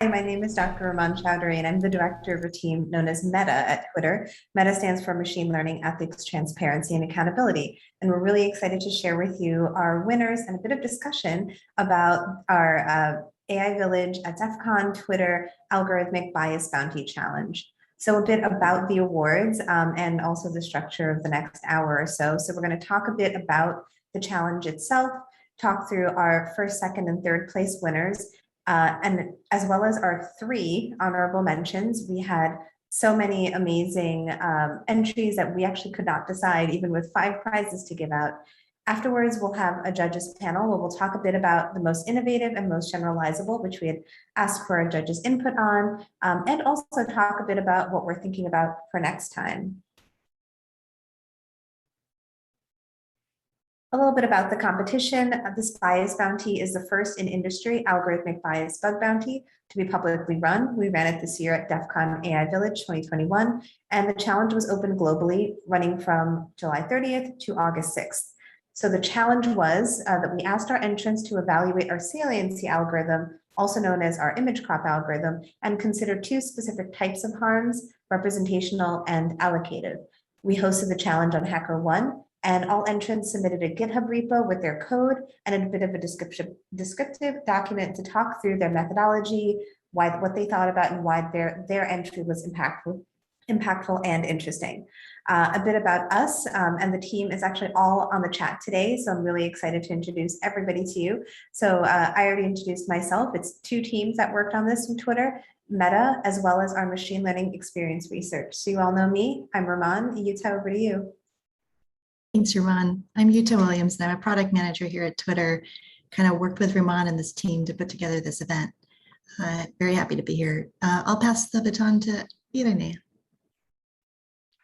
Hi, my name is Dr. Raman Chowdhury, and I'm the director of a team known as Meta at Twitter. Meta stands for Machine Learning, Ethics, Transparency, and Accountability. And we're really excited to share with you our winners and a bit of discussion about our AI Village at DEF CON Twitter Algorithmic Bias Bounty Challenge. So a bit about the awards and also the structure of the next hour or so. So we're going to talk a bit about the challenge itself, talk through our first, second, and third place winners, and as well as our 3 honorable mentions. We had so many amazing entries that we actually could not decide, even with 5 prizes to give out. Afterwards, we'll have a judges panel where we'll talk a bit about the most innovative and most generalizable, which we had asked for our judges' input on, and also talk a bit about what we're thinking about for next time. A little bit about the competition. This bias bounty is the first in industry algorithmic bias bug bounty to be publicly run. We ran it this year at DEF CON AI Village 2021, and the challenge was open globally, running from July 30th to August 6th. So the challenge was that we asked our entrants to evaluate our saliency algorithm, also known as our image crop algorithm, and consider 2 specific types of harms: representational and allocative. We hosted the challenge on HackerOne, and all entrants submitted a GitHub repo with their code and a bit of a descriptive document to talk through their methodology, what they thought about, and why their entry was impactful and interesting. A bit about us, and the team is actually all on the chat today, so I'm really excited to introduce everybody to you. So I already introduced myself. It's 2 teams that worked on this from Twitter, Meta, as well as our machine learning experience research. So you all know me. I'm Raman. Yuta, over to you. Thanks, Raman. I'm Yuta Williams, and I'm a product manager here at Twitter. Kind of worked with Raman and this team to put together this event. Very happy to be here. I'll pass the baton to Irene.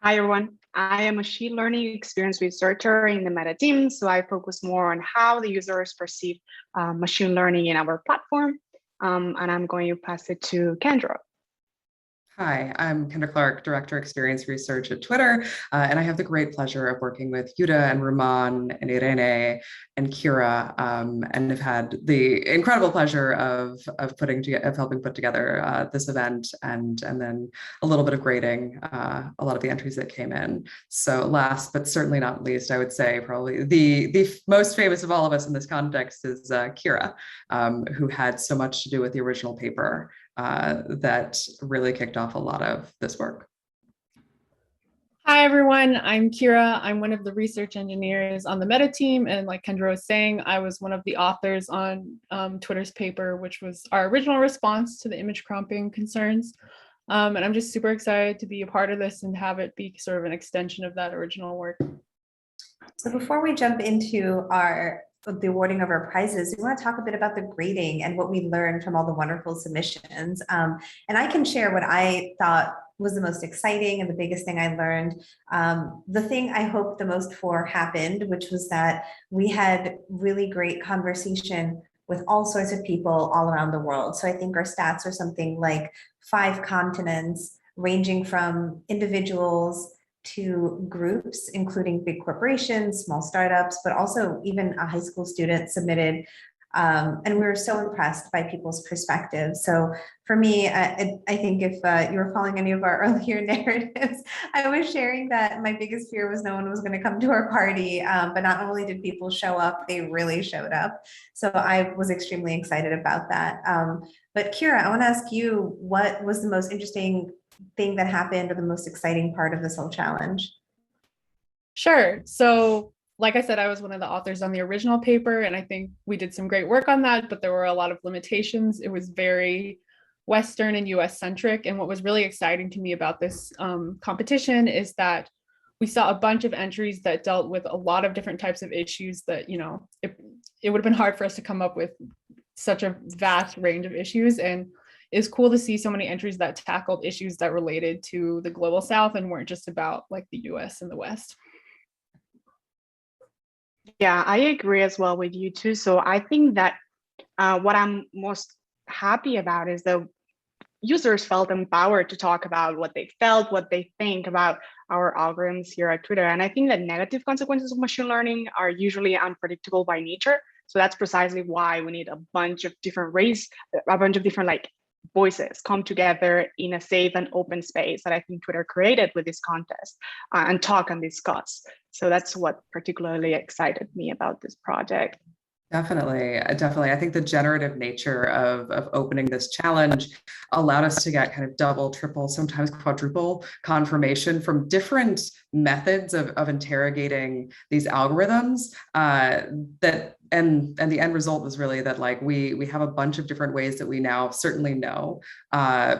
Hi, everyone. I am a machine learning experience researcher in the Meta team, so I focus more on how the users perceive machine learning in our platform. And I'm going to pass it to Kendra. Hi, I'm Kendra Clark, Director Experience Research at Twitter, and I have the great pleasure of working with Yuta and Raman and Irene and Kira, and have had the incredible pleasure of helping put together this event, and then a little bit of grading a lot of the entries that came in. So last but certainly not least, I would say probably the most famous of all of us in this context is Kira, who had so much to do with the original paper that really kicked off a lot of this work. Hi, everyone. I'm Kira. I'm one of the research engineers on the Meta team. And like Kendra was saying, I was one of the authors on Twitter's paper, which was our original response to the image cropping concerns. And I'm just super excited to be a part of this and have it be sort of an extension of that original work. So before we jump into the awarding of our prizes, we want to talk a bit about the grading and what we learned from all the wonderful submissions. And I can share what I thought was the most exciting and the biggest thing I learned. The thing I hoped the most for happened, which was that we had really great conversation with all sorts of people all around the world. So I think our stats are something like 5 continents, ranging from individuals to groups, including big corporations, small startups, but also even a high school student submitted. And we were so impressed by people's perspectives. So for me, I think if you were following any of our earlier narratives, I was sharing that my biggest fear was no one was going to come to our party. But not only did people show up, they really showed up. So I was extremely excited about that. But Kira, I want to ask you, what was the most interesting thing that happened or the most exciting part of this whole challenge? Sure. So like I said, I was one of the authors on the original paper, and I think we did some great work on that, but there were a lot of limitations. It was very Western and US centric. And what was really exciting to me about this competition is that we saw a bunch of entries that dealt with a lot of different types of issues that, you know, it would have been hard for us to come up with such a vast range of issues. And it's cool to see so many entries that tackled issues that related to the global South and weren't just about like the US and the West. Yeah, I agree as well with you too. So I think that what I'm most happy about is the users felt empowered to talk about what they felt, what they think about our algorithms here at Twitter. And I think that negative consequences of machine learning are usually unpredictable by nature. So that's precisely why we need a bunch of different like voices come together in a safe and open space that I think Twitter created with this contest and talk and discuss. So that's what particularly excited me about this project. Definitely, definitely. I think the generative nature of opening this challenge allowed us to get kind of double, triple, sometimes quadruple confirmation from different methods of interrogating these algorithms. And the end result was really that like we have a bunch of different ways that we now certainly know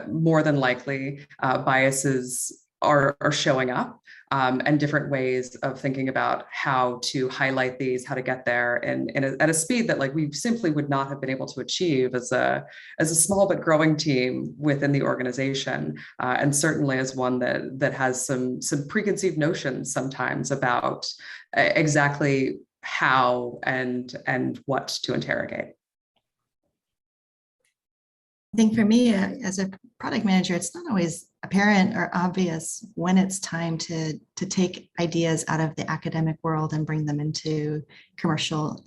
more than likely biases are showing up. And different ways of thinking about how to highlight these, how to get there, at a speed that like we simply would not have been able to achieve as a small but growing team within the organization, and certainly as one that has some preconceived notions sometimes about exactly how and what to interrogate. I think for me, as a product manager, it's not always apparent or obvious when it's time to take ideas out of the academic world and bring them into commercial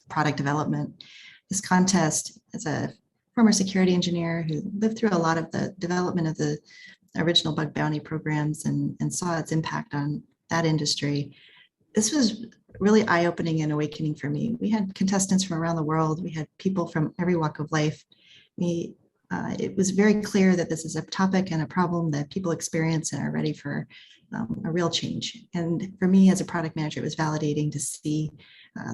product development. This contest, as a former security engineer who lived through a lot of the development of the original bug bounty programs and saw its impact on that industry, this was really eye-opening and awakening for me. We had contestants from around the world. We had people from every walk of life. It was very clear that this is a topic and a problem that people experience and are ready for a real change. And for me as a product manager, it was validating to see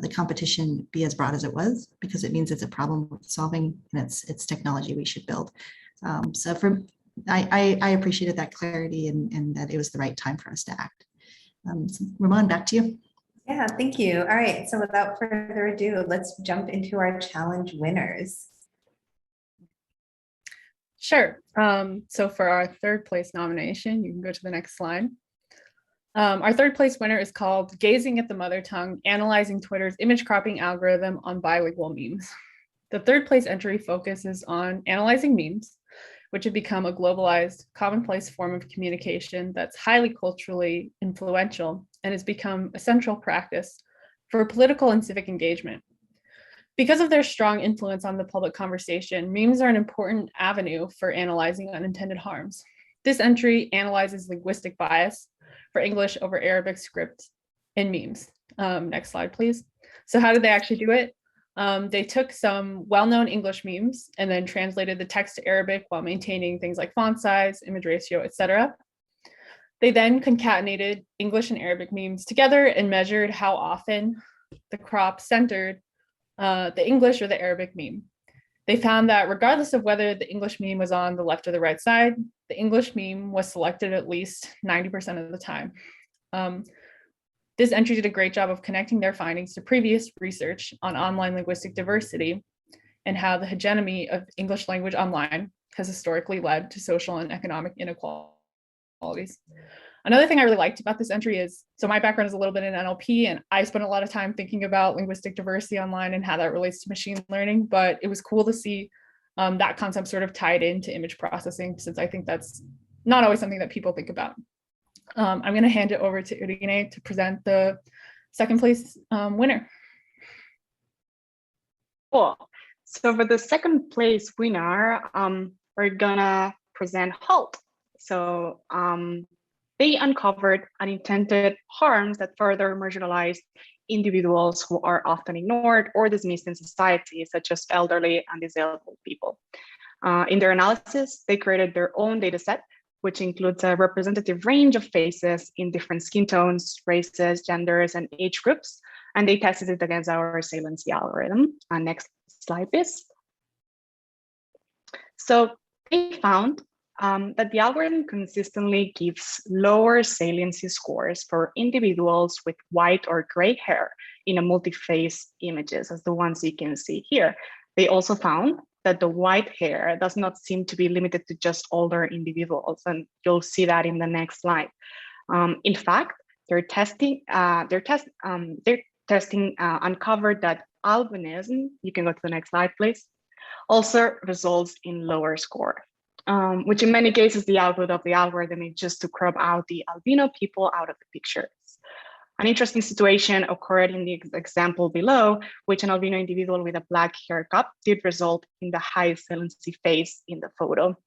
the competition be as broad as it was, because it means it's a problem worth solving and it's technology we should build. I appreciated that clarity and that it was the right time for us to act. So Ramon, back to you. Yeah, thank you. All right, so without further ado, let's jump into our challenge winners. Sure. So for our third place nomination, you can go to the next slide. Our third place winner is called Gazing at the Mother Tongue, Analyzing Twitter's Image Cropping Algorithm on Bilingual Memes. The third place entry focuses on analyzing memes, which have become a globalized, commonplace form of communication that's highly culturally influential and has become a central practice for political and civic engagement. Because of their strong influence on the public conversation, memes are an important avenue for analyzing unintended harms. This entry analyzes linguistic bias for English over Arabic script in memes. Next slide, please. So how did they actually do it? They took some well-known English memes and then translated the text to Arabic while maintaining things like font size, image ratio, etc. They then concatenated English and Arabic memes together and measured how often the crop centered the English or the Arabic meme. They found that regardless of whether the English meme was on the left or the right side, the English meme was selected at least 90% of the time. This entry did a great job of connecting their findings to previous research on online linguistic diversity and how the hegemony of English language online has historically led to social and economic inequalities. Another thing I really liked about this entry is, so my background is a little bit in NLP, and I spent a lot of time thinking about linguistic diversity online and how that relates to machine learning, but it was cool to see that concept sort of tied into image processing, since I think that's not always something that people think about. I'm going to hand it over to Irene to present the second place winner. Cool. So for the second place winner, we're gonna present HALT. So they uncovered unintended harms that further marginalized individuals who are often ignored or dismissed in society, such as elderly and disabled people. In their analysis, they created their own data set, which includes a representative range of faces in different skin tones, races, genders, and age groups, and they tested it against our saliency algorithm. Next slide, please. So they found that the algorithm consistently gives lower saliency scores for individuals with white or gray hair in a multi-face images, as the ones you can see here. They also found that the white hair does not seem to be limited to just older individuals, and you'll see that in the next slide. In fact, their testing uncovered that albinism, you can go to the next slide, please, also results in lower score, which in many cases, the output of the algorithm is just to crop out the albino people out of the pictures. An interesting situation occurred in the example below, which an albino individual with a black haircut did result in the highest saliency face in the photo.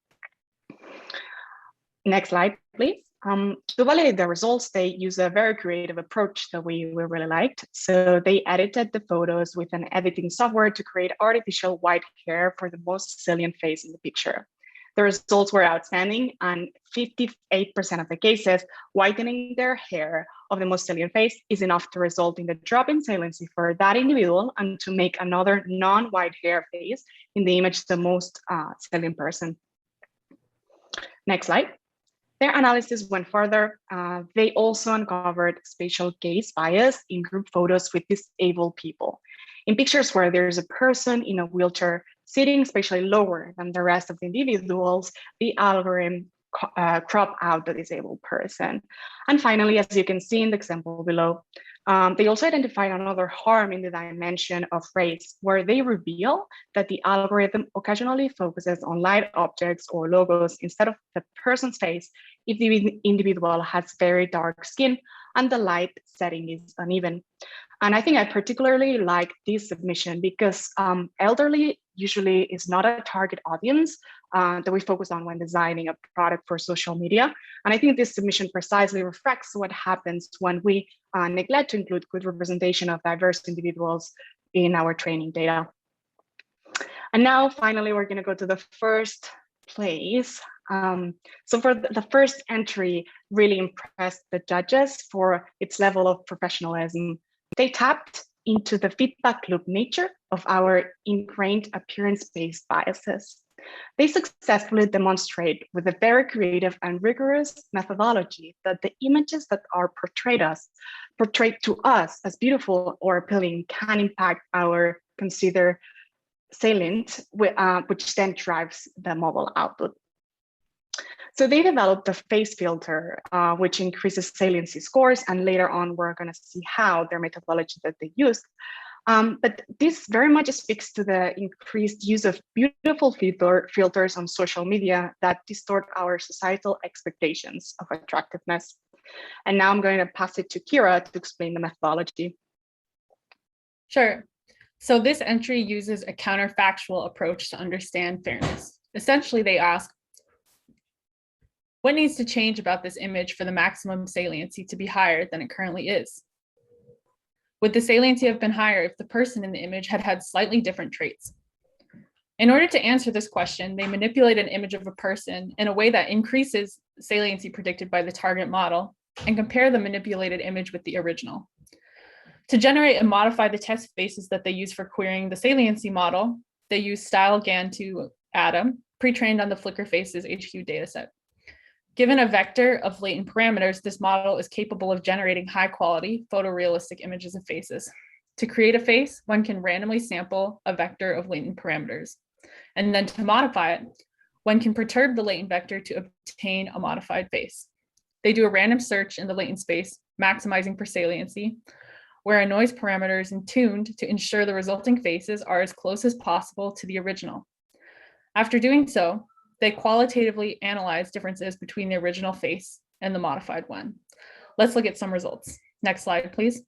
Next slide, please. To validate the results, they use a very creative approach that we really liked. So they edited the photos with an editing software to create artificial white hair for the most salient face in the picture. The results were outstanding, and 58% of the cases, whitening their hair of the most salient face is enough to result in the drop in saliency for that individual and to make another non-white hair face in the image the most salient person. Next slide. Their analysis went further. They also uncovered spatial gaze bias in group photos with disabled people. In pictures where there's a person in a wheelchair sitting spatially lower than the rest of the individuals, the algorithm crop out the disabled person. And finally, as you can see in the example below, they also identified another harm in the dimension of race, where they reveal that the algorithm occasionally focuses on light objects or logos instead of the person's face if the individual has very dark skin and the light setting is uneven. And I think I particularly like this submission because elderly usually is not a target audience that we focus on when designing a product for social media. And I think this submission precisely reflects what happens when we neglect to include good representation of diverse individuals in our training data. And now finally, we're going to go to the first place. So for the first entry really impressed the judges for its level of professionalism. They tapped into the feedback loop nature of our ingrained appearance-based biases. They successfully demonstrate with a very creative and rigorous methodology that the images that are portrayed to us as beautiful or appealing can impact our considered salient, which then drives the model output. So they developed a face filter, which increases saliency scores, and later on, we're going to see how their methodology that they used. But this very much speaks to the increased use of beautiful filters on social media that distort our societal expectations of attractiveness. And now I'm going to pass it to Kira to explain the methodology. Sure. So this entry uses a counterfactual approach to understand fairness. Essentially, they ask, what needs to change about this image for the maximum saliency to be higher than it currently is? Would the saliency have been higher if the person in the image had had slightly different traits? In order to answer this question, they manipulate an image of a person in a way that increases saliency predicted by the target model and compare the manipulated image with the original. To generate and modify the test faces that they use for querying the saliency model, they use StyleGAN2 ADAM, pre-trained on the Flickr Faces HQ dataset. Given a vector of latent parameters, this model is capable of generating high-quality, photorealistic images of faces. To create a face, one can randomly sample a vector of latent parameters. And then to modify it, one can perturb the latent vector to obtain a modified face. They do a random search in the latent space, maximizing for saliency, where a noise parameter is tuned to ensure the resulting faces are as close as possible to the original. After doing so, they qualitatively analyze differences between the original face and the modified one. Let's look at some results. Next slide, please.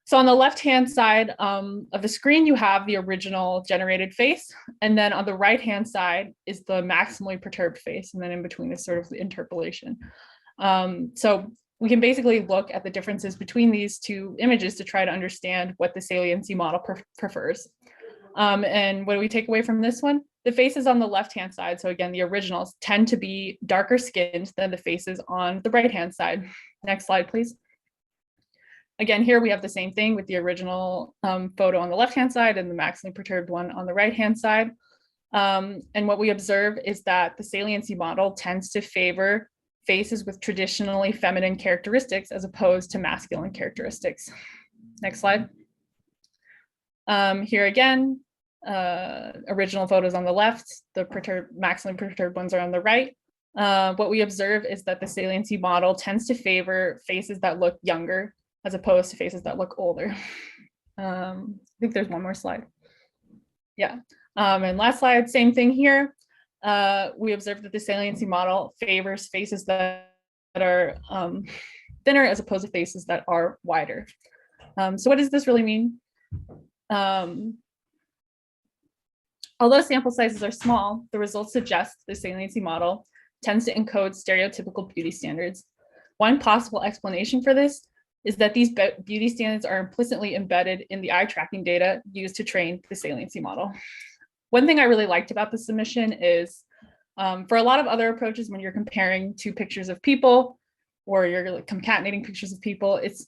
So on the left-hand side of the screen, you have the original generated face. And then on the right-hand side is the maximally perturbed face. And then in between is sort of the interpolation. So we can basically look at the differences between these two images to try to understand what the saliency model prefers. And what do we take away from this one? The faces on the left-hand side, so again, the originals tend to be darker skinned than the faces on the right-hand side. Next slide, please. Again, here we have the same thing with the original photo on the left-hand side and the maximally perturbed one on the right-hand side. And what we observe is that the saliency model tends to favor faces with traditionally feminine characteristics as opposed to masculine characteristics. Next slide. Here again, original photos on the left, the maximally perturbed ones are on the right. What we observe is that the saliency model tends to favor faces that look younger as opposed to faces that look older. I think there's one more slide. Yeah, and last slide, same thing here. We observe that the saliency model favors faces that are thinner as opposed to faces that are wider. So what does this really mean? Although sample sizes are small, the results suggest the saliency model tends to encode stereotypical beauty standards. One possible explanation for this is that these beauty standards are implicitly embedded in the eye tracking data used to train the saliency model. One thing I really liked about the submission is for a lot of other approaches, when you're comparing two pictures of people or you're like concatenating pictures of people, it's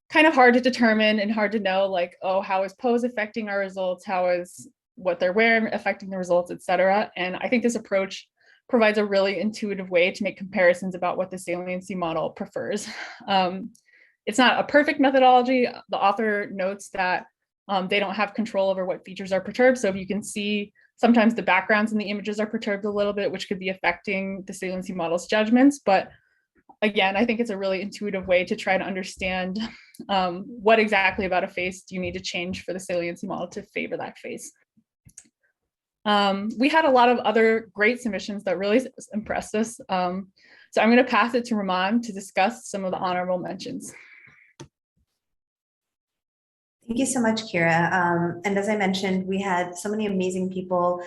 kind of hard to determine and hard to know, like, oh, how is pose affecting our results? How is what they're wearing affecting the results, et cetera. And I think this approach provides a really intuitive way to make comparisons about what the saliency model prefers. It's not a perfect methodology. The author notes that they don't have control over what features are perturbed. So if you can see, sometimes the backgrounds in the images are perturbed a little bit, which could be affecting the saliency model's judgments. But again, I think it's a really intuitive way to try to understand what exactly about a face do you need to change for the saliency model to favor that face. We had a lot of other great submissions that really impressed us. So I'm going to pass it to Raman to discuss some of the honorable mentions. Thank you so much, Kira. And as I mentioned, we had so many amazing people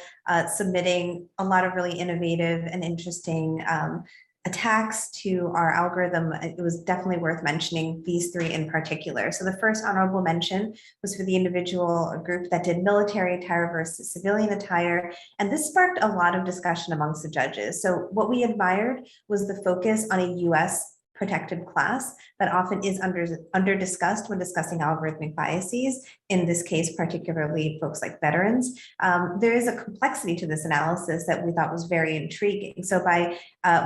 submitting a lot of really innovative and interesting attacks to our algorithm. It was definitely worth mentioning these three in particular. So the first honorable mention was for the individual group that did military attire versus civilian attire. And this sparked a lot of discussion amongst the judges. So what we admired was the focus on a US protected class that often is under discussed when discussing algorithmic biases, in this case, particularly folks like veterans. There is a complexity to this analysis that we thought was very intriguing. So by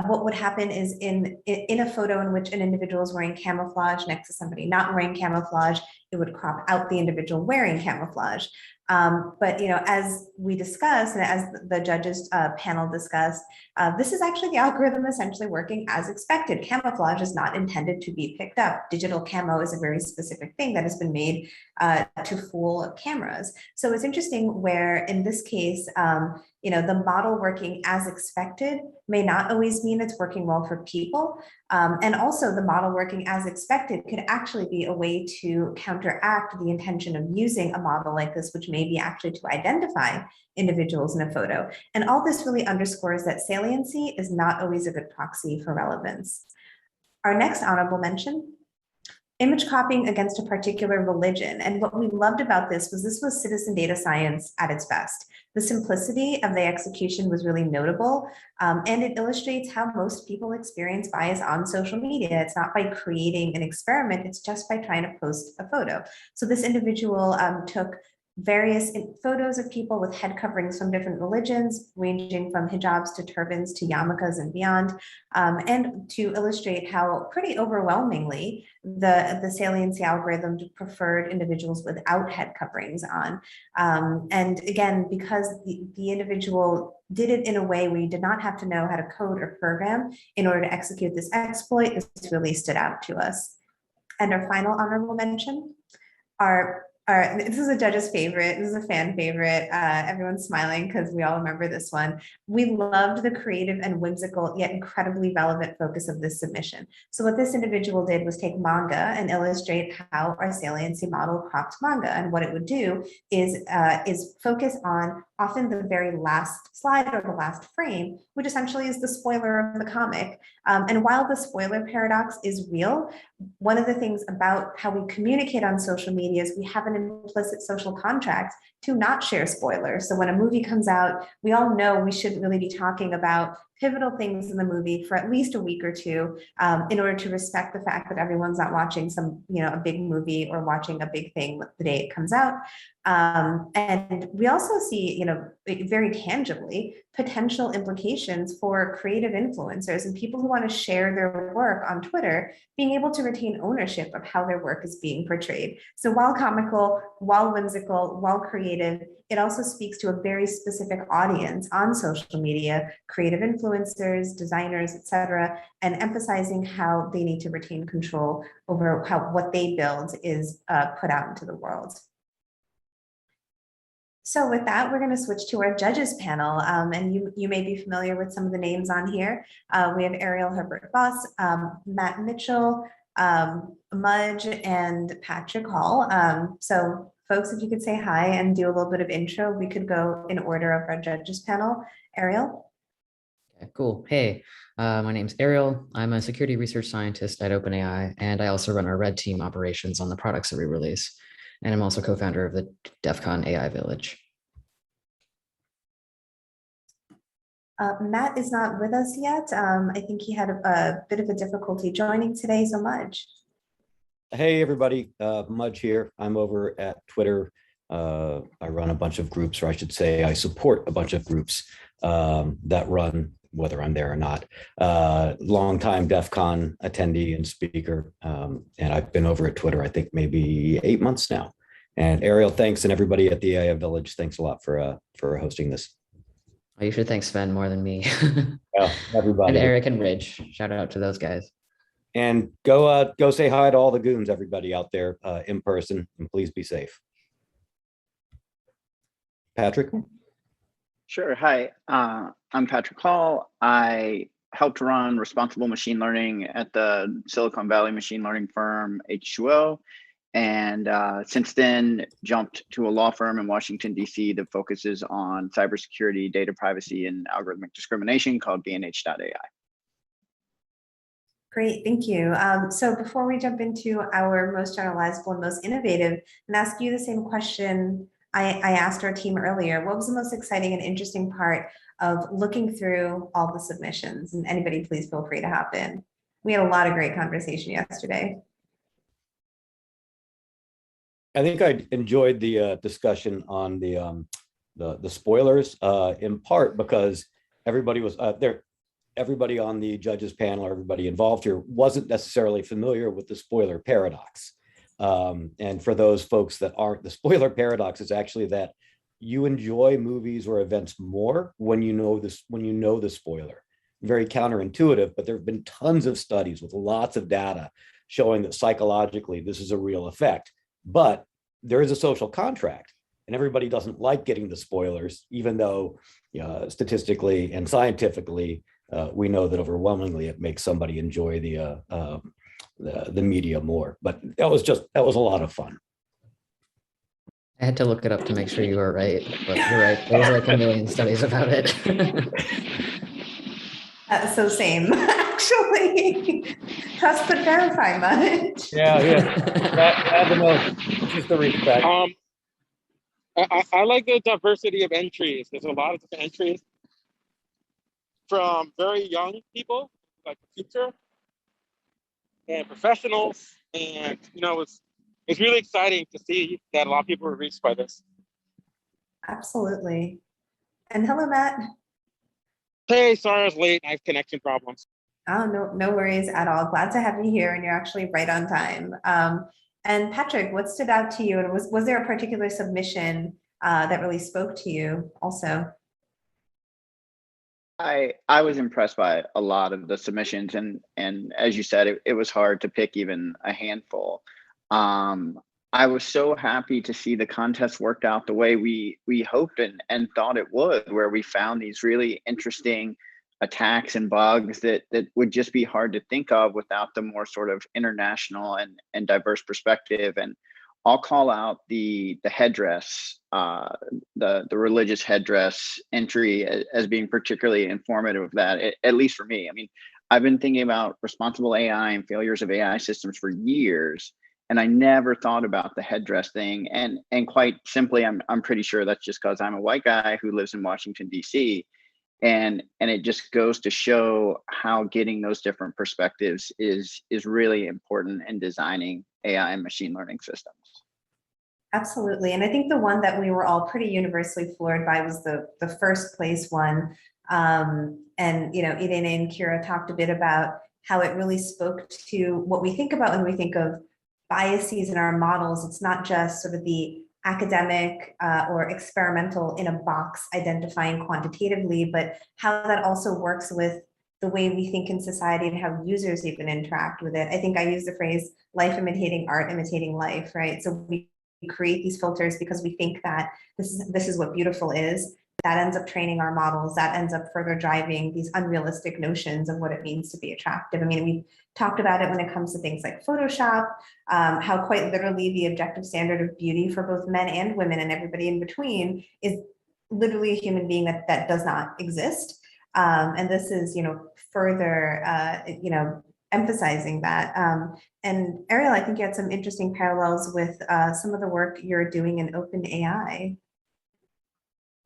what would happen is in a photo in which an individual is wearing camouflage next to somebody not wearing camouflage, it would crop out the individual wearing camouflage. But as we discussed, and as the judges panel discussed, this is actually the algorithm essentially working as expected. Camouflage is not intended to be picked up. Digital camo is a very specific thing that has been made to fool cameras. So it's interesting where in this case, the model working as expected may not always mean it's working well for people. And also the model working as expected could actually be a way to counteract the intention of using a model like this, which may be actually to identify individuals in a photo. And all this really underscores that saliency is not always a good proxy for relevance. Our next honorable mention, image copying against a particular religion. And what we loved about this was citizen data science at its best. The simplicity of the execution was really notable, and it illustrates how most people experience bias on social media. It's not by creating an experiment, it's just by trying to post a photo. So this individual took various photos of people with head coverings from different religions, ranging from hijabs to turbans to yarmulkes and beyond, and to illustrate how pretty overwhelmingly the saliency algorithm preferred individuals without head coverings on. And again, because the individual did it in a way where you did not have to know how to code or program in order to execute this exploit, this really stood out to us. And our final honorable mention, this is a judge's favorite. This is a fan favorite. Everyone's smiling because we all remember this one. We loved the creative and whimsical yet incredibly relevant focus of this submission. So what this individual did was take manga and illustrate how our saliency model cropped manga. And what it would do is focus on often the very last slide or the last frame, which essentially is the spoiler of the comic. And while the spoiler paradox is real, one of the things about how we communicate on social media is we have an implicit social contract to not share spoilers. So when a movie comes out, we all know we shouldn't really be talking about pivotal things in the movie for at least a week or two in order to respect the fact that everyone's not watching a big movie or watching a big thing the day it comes out. And we also see, very tangibly potential implications for creative influencers and people who want to share their work on Twitter, being able to retain ownership of how their work is being portrayed. So while comical, while whimsical, while creative, it also speaks to a very specific audience on social media, creative influencers, designers, et cetera, and emphasizing how they need to retain control over how what they build is put out into the world. So with that, we're going to switch to our judges panel, and you may be familiar with some of the names on here. We have Ariel Herbert-Voss, Matt Mitchell, Mudge and Patrick Hall. So folks, if you could say hi and do a little bit of intro, we could go in order of our judges panel. Ariel? Okay, cool. Hey, my name's Ariel. I'm a security research scientist at OpenAI, and I also run our red team operations on the products that we release. And I'm also co-founder of the DEF CON AI Village. Matt is not with us yet. I think he had a bit of a difficulty joining today, so Mudge. Hey, everybody. Mudge here. I'm over at Twitter. I run a bunch of groups, or I should say I support a bunch of groups that run, whether I'm there or not. Longtime DEF CON attendee and speaker. And I've been over at Twitter, I think maybe 8 months now. And Ariel, thanks. And everybody at the AI Village, thanks a lot for hosting this. Oh, you should thank Sven more than me. Yeah, everybody. And Eric and Ridge. Shout out to those guys. And go say hi to all the goons, everybody out there in person, and please be safe. Patrick? Sure. Hi, I'm Patrick Hall. I helped run responsible machine learning at the Silicon Valley machine learning firm H2O. And since then, jumped to a law firm in Washington, D.C. that focuses on cybersecurity, data privacy, and algorithmic discrimination called BNH.ai. Great, thank you. So before we jump into our most generalizable and most innovative, and ask you the same question I asked our team earlier, what was the most exciting and interesting part of looking through all the submissions? And anybody, please feel free to hop in. We had a lot of great conversation yesterday. I think I enjoyed the discussion on the spoilers, in part because everybody was there. Everybody on the judges panel, or everybody involved here, wasn't necessarily familiar with the spoiler paradox. And for those folks that aren't, the spoiler paradox is actually that you enjoy movies or events more when you know this, when you know the spoiler. Very counterintuitive, but there have been tons of studies with lots of data showing that psychologically this is a real effect. But there is a social contract, and everybody doesn't like getting the spoilers, even though statistically and scientifically, we know that overwhelmingly it makes somebody enjoy the media more. But that was a lot of fun. I had to look it up to make sure you were right, but you're right. There's like a million studies about it. So same, actually. Trust but verify much. Yeah. That the most, just the respect. I like the diversity of entries. There's a lot of different entries from very young people, like the future, and professionals. And, it's really exciting to see that a lot of people were reached by this. Absolutely. And hello, Matt. Hey, sorry I was late. I have connection problems. Oh, no worries at all. Glad to have you here, and you're actually right on time. And Patrick, what stood out to you? And was there a particular submission that really spoke to you also? I was impressed by a lot of the submissions, and as you said, it was hard to pick even a handful. I was so happy to see the contest worked out the way we hoped and thought it would, where we found these really interesting attacks and bugs that would just be hard to think of without the more sort of international and diverse perspective. And I'll call out the headdress, the religious headdress entry as being particularly informative of that, at least for me. I mean, I've been thinking about responsible AI and failures of AI systems for years, and I never thought about the headdress thing. And quite simply, I'm pretty sure that's just because I'm a white guy who lives in Washington, D.C. And it just goes to show how getting those different perspectives is really important in designing AI and machine learning systems. Absolutely. And I think the one that we were all pretty universally floored by was the first place one. And, Irene and Kira talked a bit about how it really spoke to what we think about when we think of biases in our models. It's not just sort of the academic or experimental in a box identifying quantitatively, but how that also works with the way we think in society and how users even interact with it. I think I use the phrase life imitating art, imitating life, right? So we create these filters because we think that this is what beautiful is. that ends up training our models, that ends up further driving these unrealistic notions of what it means to be attractive. I mean, we've talked about it when it comes to things like Photoshop, how quite literally the objective standard of beauty for both men and women and everybody in between is literally a human being that does not exist. And this is, further, emphasizing that. And Ariel, I think you had some interesting parallels with some of the work you're doing in OpenAI.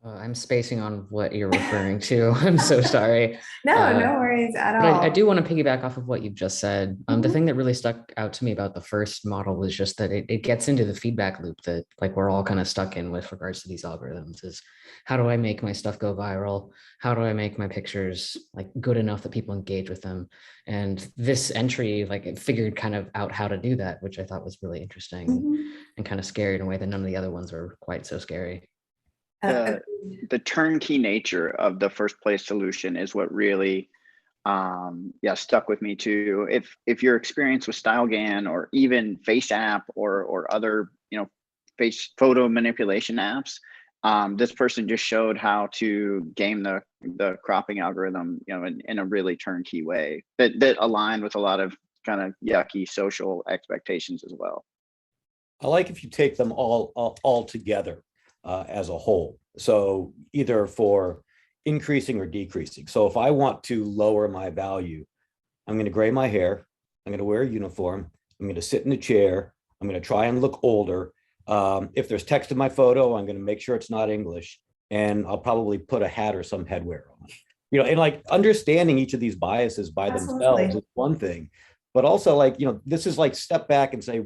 I'm spacing on what you're referring to. I'm so sorry. No worries at But all. I do want to piggyback off of what you've just said. The Mhm. thing that really stuck out to me about the first model was just that it gets into the feedback loop that like we're all kind of stuck in with regards to these algorithms is how do I make my stuff go viral? How do I make my pictures like good enough that people engage with them? And this entry, like it figured kind of out how to do that, which I thought was really interesting and kind of scary in a way that none of the other ones were quite so scary. The turnkey nature of the first place solution is what really stuck with me too. If your experience with StyleGAN or even FaceApp or other face photo manipulation apps, this person just showed how to game the cropping algorithm in a really turnkey way that aligned with a lot of kind of yucky social expectations as well. I like if you take them all together as a whole. So either for increasing or decreasing. So if I want to lower my value, I'm going to gray my hair. I'm going to wear a uniform. I'm going to sit in a chair. I'm going to try and look older. If there's text in my photo, I'm going to make sure it's not English. And I'll probably put a hat or some headwear on. And like understanding each of these biases by themselves is one thing. But also like, this is like step back and say,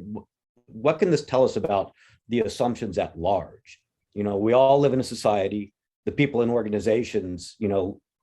what can this tell us about the assumptions at large? We all live in a society. The people in organizations,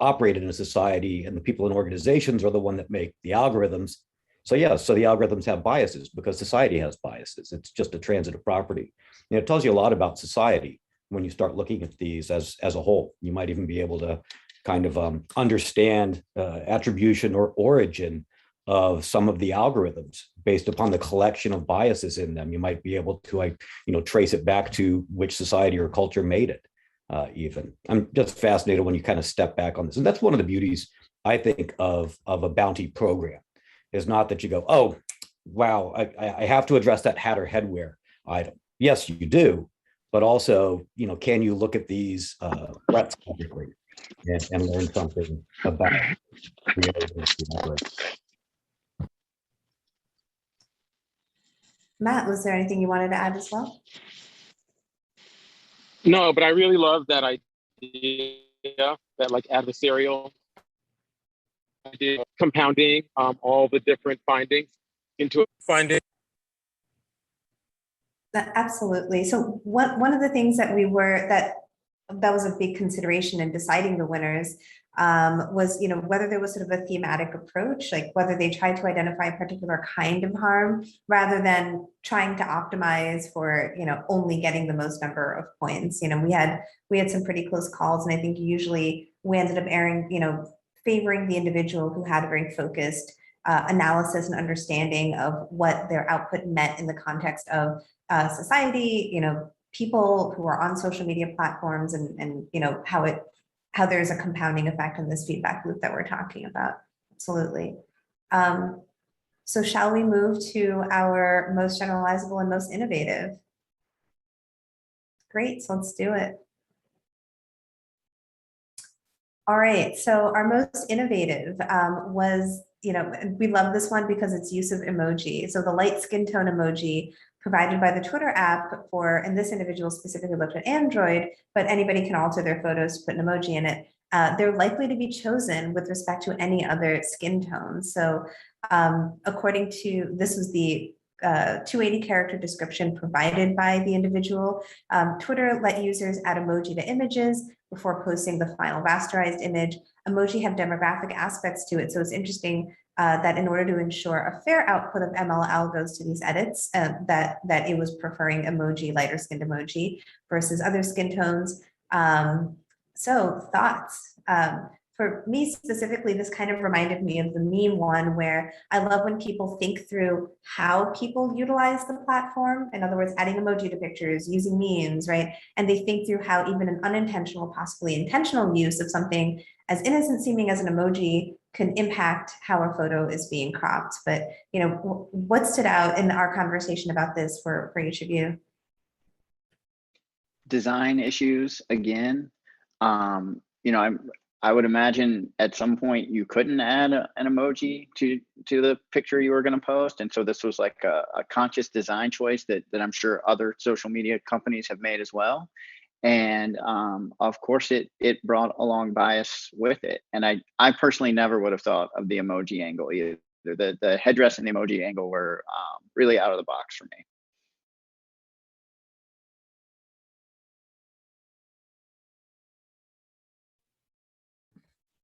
operate in a society, and the people in organizations are the one that make the algorithms. So yeah, so the algorithms have biases because society has biases. It's just a transitive property. It tells you a lot about society when you start looking at these as a whole. You might even be able to kind of understand attribution or origin of some of the algorithms based upon the collection of biases in them. You might be able to trace it back to which society or culture made it. Even I'm just fascinated when you kind of step back on this, and that's one of the beauties I think of a bounty program is not that you go, oh wow, I have to address that hat or headwear item. Yes, you do, but also can you look at these threats publicly and learn something about Matt, was there anything you wanted to add as well? No, but I really love that idea, that like adversarial idea, compounding all the different findings into a finding. Absolutely. So one of the things that that was a big consideration in deciding the winners was, whether there was sort of a thematic approach, like whether they tried to identify a particular kind of harm rather than trying to optimize for, only getting the most number of points. We had some pretty close calls, and I think usually we ended up favoring the individual who had a very focused analysis and understanding of what their output meant in the context of society, people who are on social media platforms, and how there's a compounding effect on this feedback loop that we're talking about. Absolutely. So shall we move to our most generalizable and most innovative? Great, so let's do it. All right, so our most innovative was, we love this one because it's use of emoji. So the light skin tone emoji provided by the Twitter app and this individual specifically looked at Android, but anybody can alter their photos to put an emoji in it. They're likely to be chosen with respect to any other skin tone. So according to, this was the 280 character description provided by the individual. Twitter let users add emoji to images before posting the final rasterized image. Emoji have demographic aspects to it, so it's interesting that in order to ensure a fair output of ML algos to these edits, that it was preferring emoji, lighter skinned emoji versus other skin tones. So thoughts? for me specifically, this kind of reminded me of the meme one where I love when people think through how people utilize the platform. In other words, adding emoji to pictures, using memes, right? And they think through how even an unintentional, possibly intentional use of something as innocent seeming as an emoji can impact how a photo is being cropped. But, you know, what stood out in our conversation about this for each of you? Design issues again. You know, I would imagine at some point you couldn't add an emoji to the picture you were going to post, and so this was like a conscious design choice that I'm sure other social media companies have made as well. And of course, it brought along bias with it. And I personally never would have thought of the emoji angle either. The headdress and the emoji angle were really out of the box for me.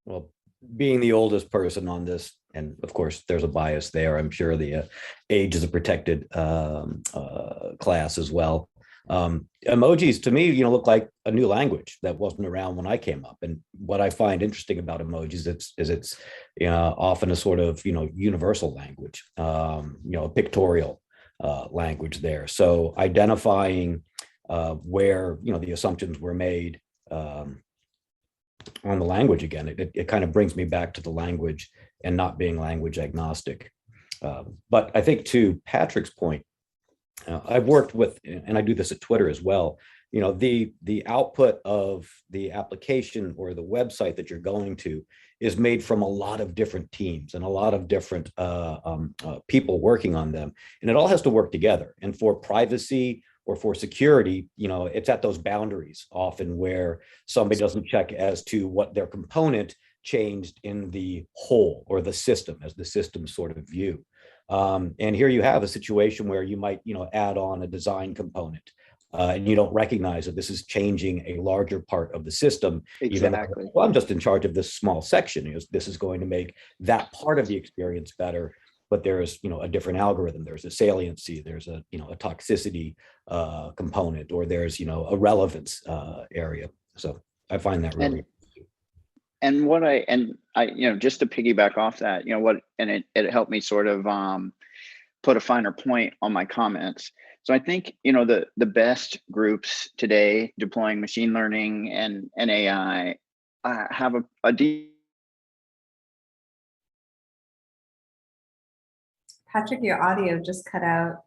Well, being the oldest person on this, and of course there's a bias there, I'm sure the age is a protected class as well. Emojis to me, you know, look like a new language that wasn't around when I came up. And what I find interesting about emojis is it's you know, often a sort of, you know, universal language, you know, a pictorial language there. So identifying where, you know, the assumptions were made on the language again, it kind of brings me back to the language and not being language agnostic. But I think to Patrick's point, I've worked with, and I do this at Twitter as well, you know, the output of the application or the website that you're going to is made from a lot of different teams and a lot of different people working on them. And it all has to work together. And for privacy or for security, you know, it's at those boundaries often where somebody doesn't check as to what their component changed in the whole or the system as the system sort of view. And here you have a situation where you might, you know, add on a design component and you don't recognize that this is changing a larger part of the system. Exactly. Even though, well, I'm just in charge of this small section. This is going to make that part of the experience better. But there's, you know, a different algorithm. There's a saliency. There's a, you know, a toxicity component, or there's, you know, a relevance area. So I find that really. And I, you know, just to piggyback off that, you know, it helped me sort of put a finer point on my comments. So I think, you know, the best groups today deploying machine learning and AI have a deep. Patrick, your audio just cut out.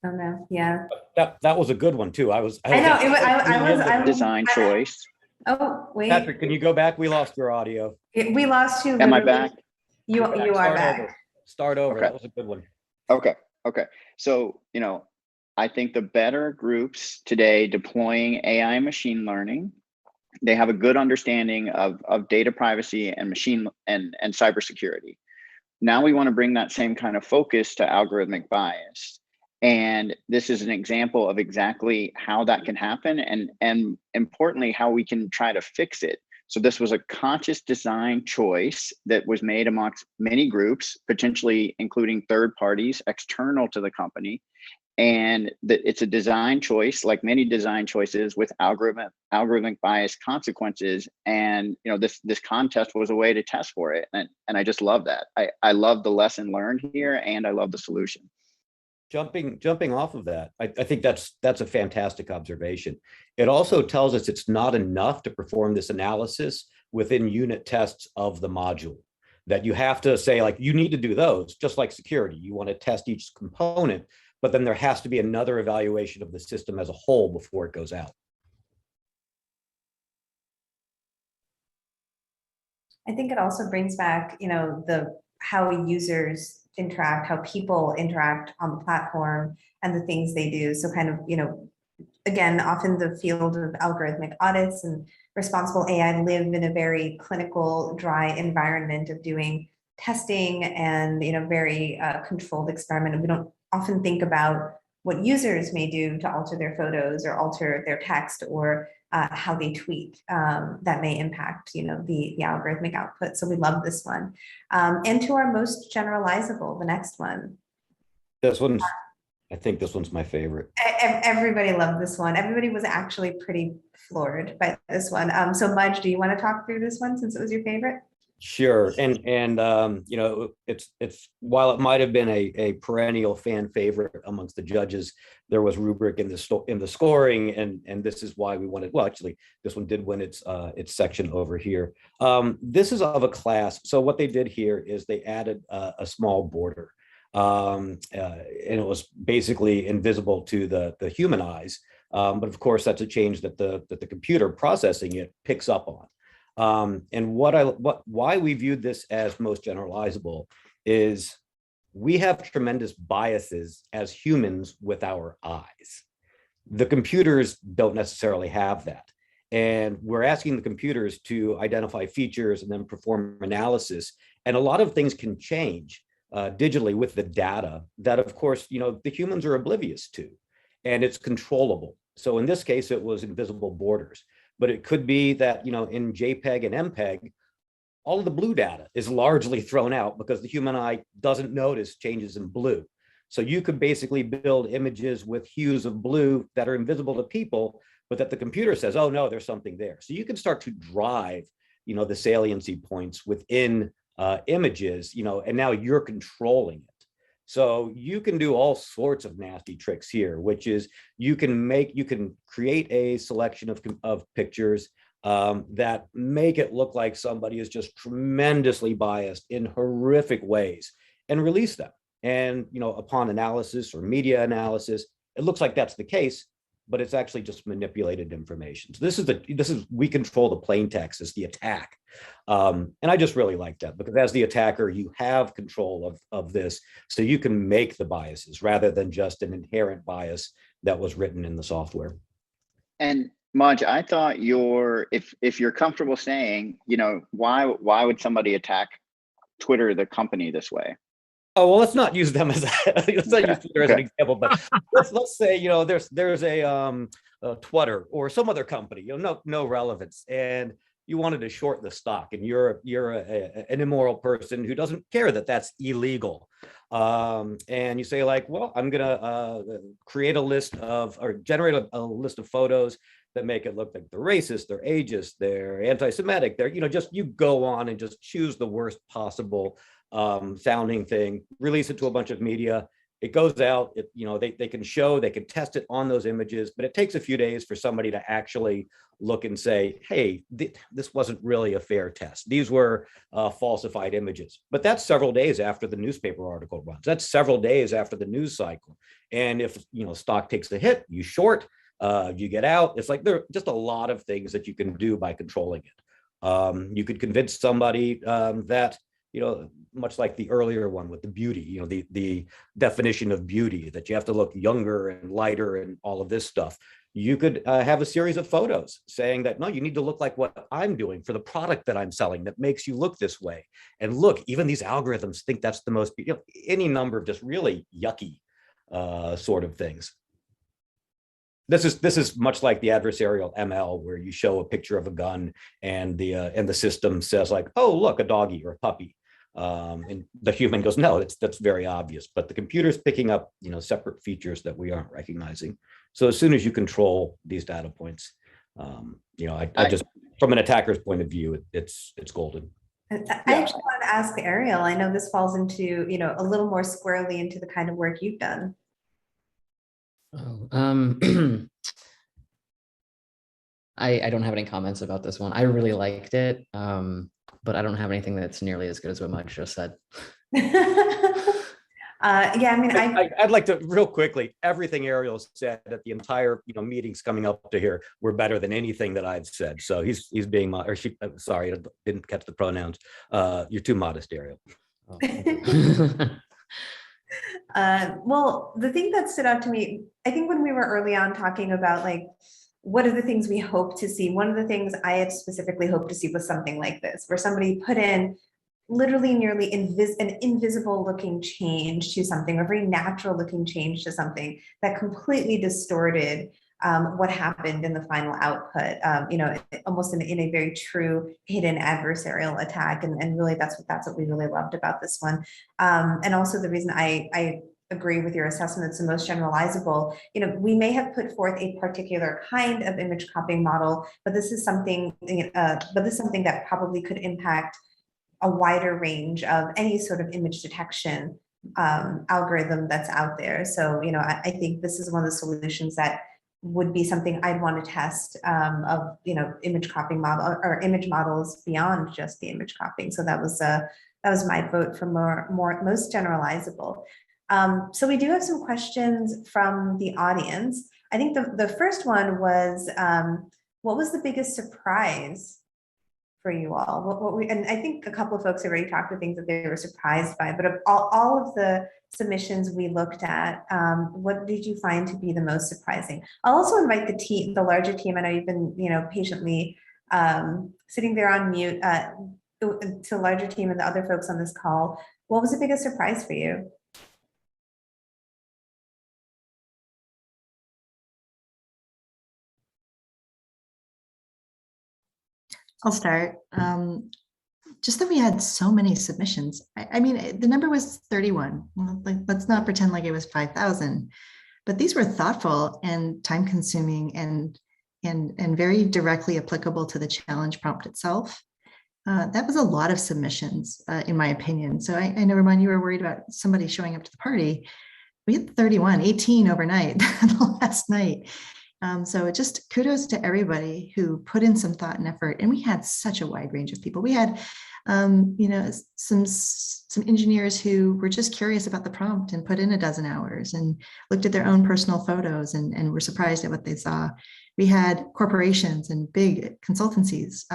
Oh no, yeah. That was a good one too. I know I was design choice. Oh, wait. Patrick, can you go back? We lost your audio. We lost you. Am I back? You are back. Start over. Okay. That was a good one. Okay. So, you know, I think the better groups today deploying AI and machine learning, they have a good understanding of data privacy and machine and cybersecurity. Now we want to bring that same kind of focus to algorithmic bias. And this is an example of exactly how that can happen and importantly, how we can try to fix it. So this was a conscious design choice that was made amongst many groups, potentially including third parties external to the company. And it's a design choice, like many design choices, with algorithmic bias consequences. And you know, this contest was a way to test for it. And I just love that. I love the lesson learned here, and I love the solution. Jumping off of that, I think that's a fantastic observation. It also tells us it's not enough to perform this analysis within unit tests of the module, that you have to say, like, you need to do those, just like security. You want to test each component, but then there has to be another evaluation of the system as a whole before it goes out. I think it also brings back, you know, how users interact, how people interact on the platform and the things they do. So kind of, you know, again, often the field of algorithmic audits and responsible AI live in a very clinical, dry environment of doing testing and, you know, very controlled experiment. And we don't often think about what users may do to alter their photos or alter their text or how they tweet that may impact, you know, the algorithmic output. So we love this one. And to our most generalizable, the next one. This one's I think this one's my favorite. Everybody loved this one. Everybody was actually pretty floored by this one. So Mudge, do you want to talk through this one since it was your favorite? Sure. And you know, it's while it might have been a perennial fan favorite amongst the judges, there was rubric in the scoring, and this is why we wanted. Well, actually, this one did win its section over here. This is of a class. So what they did here is they added a small border, and it was basically invisible to the human eyes. But of course, that's a change that the computer processing it picks up on. And why we viewed this as most generalizable is we have tremendous biases as humans with our eyes. The computers don't necessarily have that. And we're asking the computers to identify features and then perform analysis. And a lot of things can change digitally with the data that, of course, you know, the humans are oblivious to, and it's controllable. So in this case, it was invisible borders. But it could be that, you know, in JPEG and MPEG, all of the blue data is largely thrown out because the human eye doesn't notice changes in blue. So you could basically build images with hues of blue that are invisible to people, but that the computer says, oh no, there's something there. So you can start to drive, you know, the saliency points within images, you know, and now you're controlling it. So you can do all sorts of nasty tricks here, which is you can create a selection of pictures that make it look like somebody is just tremendously biased in horrific ways and release them. And, you know, upon analysis or media analysis, it looks like that's the case, but it's actually just manipulated information. So this is we control the plain text as the attack. And I just really like that because as the attacker, you have control of this, so you can make the biases rather than just an inherent bias that was written in the software. And Maj, I thought if you're comfortable saying, you know, why would somebody attack Twitter, the company, this way? Oh, well, let's not use them as let's not use Twitter as an example, but let's say, you know, there's a Twitter or some other company, you know, no relevance, and you wanted to short the stock, and you're an immoral person who doesn't care that that's illegal, and you say like, well, I'm gonna create a list of or generate a list of photos that make it look like they're racist, they're ageist, they're anti-Semitic, they're, you know, just you go on and just choose the worst possible sounding thing, release it to a bunch of media. It goes out, you know, they can test it on those images, but it takes a few days for somebody to actually look and say, hey, this wasn't really a fair test. These were falsified images. But that's several days after the newspaper article runs. That's several days after the news cycle. And if, you know, stock takes a hit, you short, you get out. It's like there are just a lot of things that you can do by controlling it. You could convince somebody that, you know, much like the earlier one with the beauty, you know, the definition of beauty, that you have to look younger and lighter and all of this stuff. You could have a series of photos saying that, no, you need to look like what I'm doing for the product that I'm selling that makes you look this way. And look, even these algorithms think that's the most, you know, any number of just really yucky sort of things. This is much like the adversarial ML, where you show a picture of a gun and the system says like, oh, look, a doggy or a puppy. And the human goes, no, that's very obvious, but the computer's picking up, you know, separate features that we aren't recognizing. So as soon as you control these data points, you know, I just, from an attacker's point of view, it's golden. I actually want to ask Ariel, I know this falls into, you know, a little more squarely into the kind of work you've done. Oh, I don't have any comments about this one. I really liked it, but I don't have anything that's nearly as good as what Mudge just said. Yeah, I mean, I'd like to real quickly, everything Ariel said at the entire, you know, meetings coming up to here were better than anything that I've said. So he's being, or she, sorry, I didn't catch the pronouns. You're too modest, Ariel. Oh, well, the thing that stood out to me, I think when we were early on talking about like, what are the things we hope to see? One of the things I had specifically hoped to see was something like this, where somebody put in literally nearly an invisible looking change to something, a very natural looking change to something that completely distorted what happened in the final output, you know, almost in a very true hidden adversarial attack. And really that's what we really loved about this one. And also the reason I agree with your assessment. It's the most generalizable. We may have put forth a particular kind of image copying model, but this is something, that probably could impact a wider range of any sort of image detection algorithm that's out there. So, I think this is one of the solutions that would be something I'd want to test of, image copying model or image models beyond just the image copying. So that was my vote for most generalizable. So we do have some questions from the audience. I think the first one was, what was the biggest surprise for you all? And I think a couple of folks have already talked about things that they were surprised by, but of all of the submissions we looked at, what did you find to be the most surprising? I'll also invite the larger team. I know you've been, patiently sitting there on mute, to the larger team and the other folks on this call. What was the biggest surprise for you? I'll start. Just that we had so many submissions. I mean, the number was 31. Like, let's not pretend like it was 5,000, but these were thoughtful and time consuming and very directly applicable to the challenge prompt itself. That was a lot of submissions, in my opinion. So I know, Ramon, you were worried about somebody showing up to the party. We had 31, 18 overnight, the last night. So just kudos to everybody who put in some thought and effort. And we had such a wide range of people. We had, some engineers who were just curious about the prompt and put in a dozen hours and looked at their own personal photos and were surprised at what they saw. We had corporations and big consultancies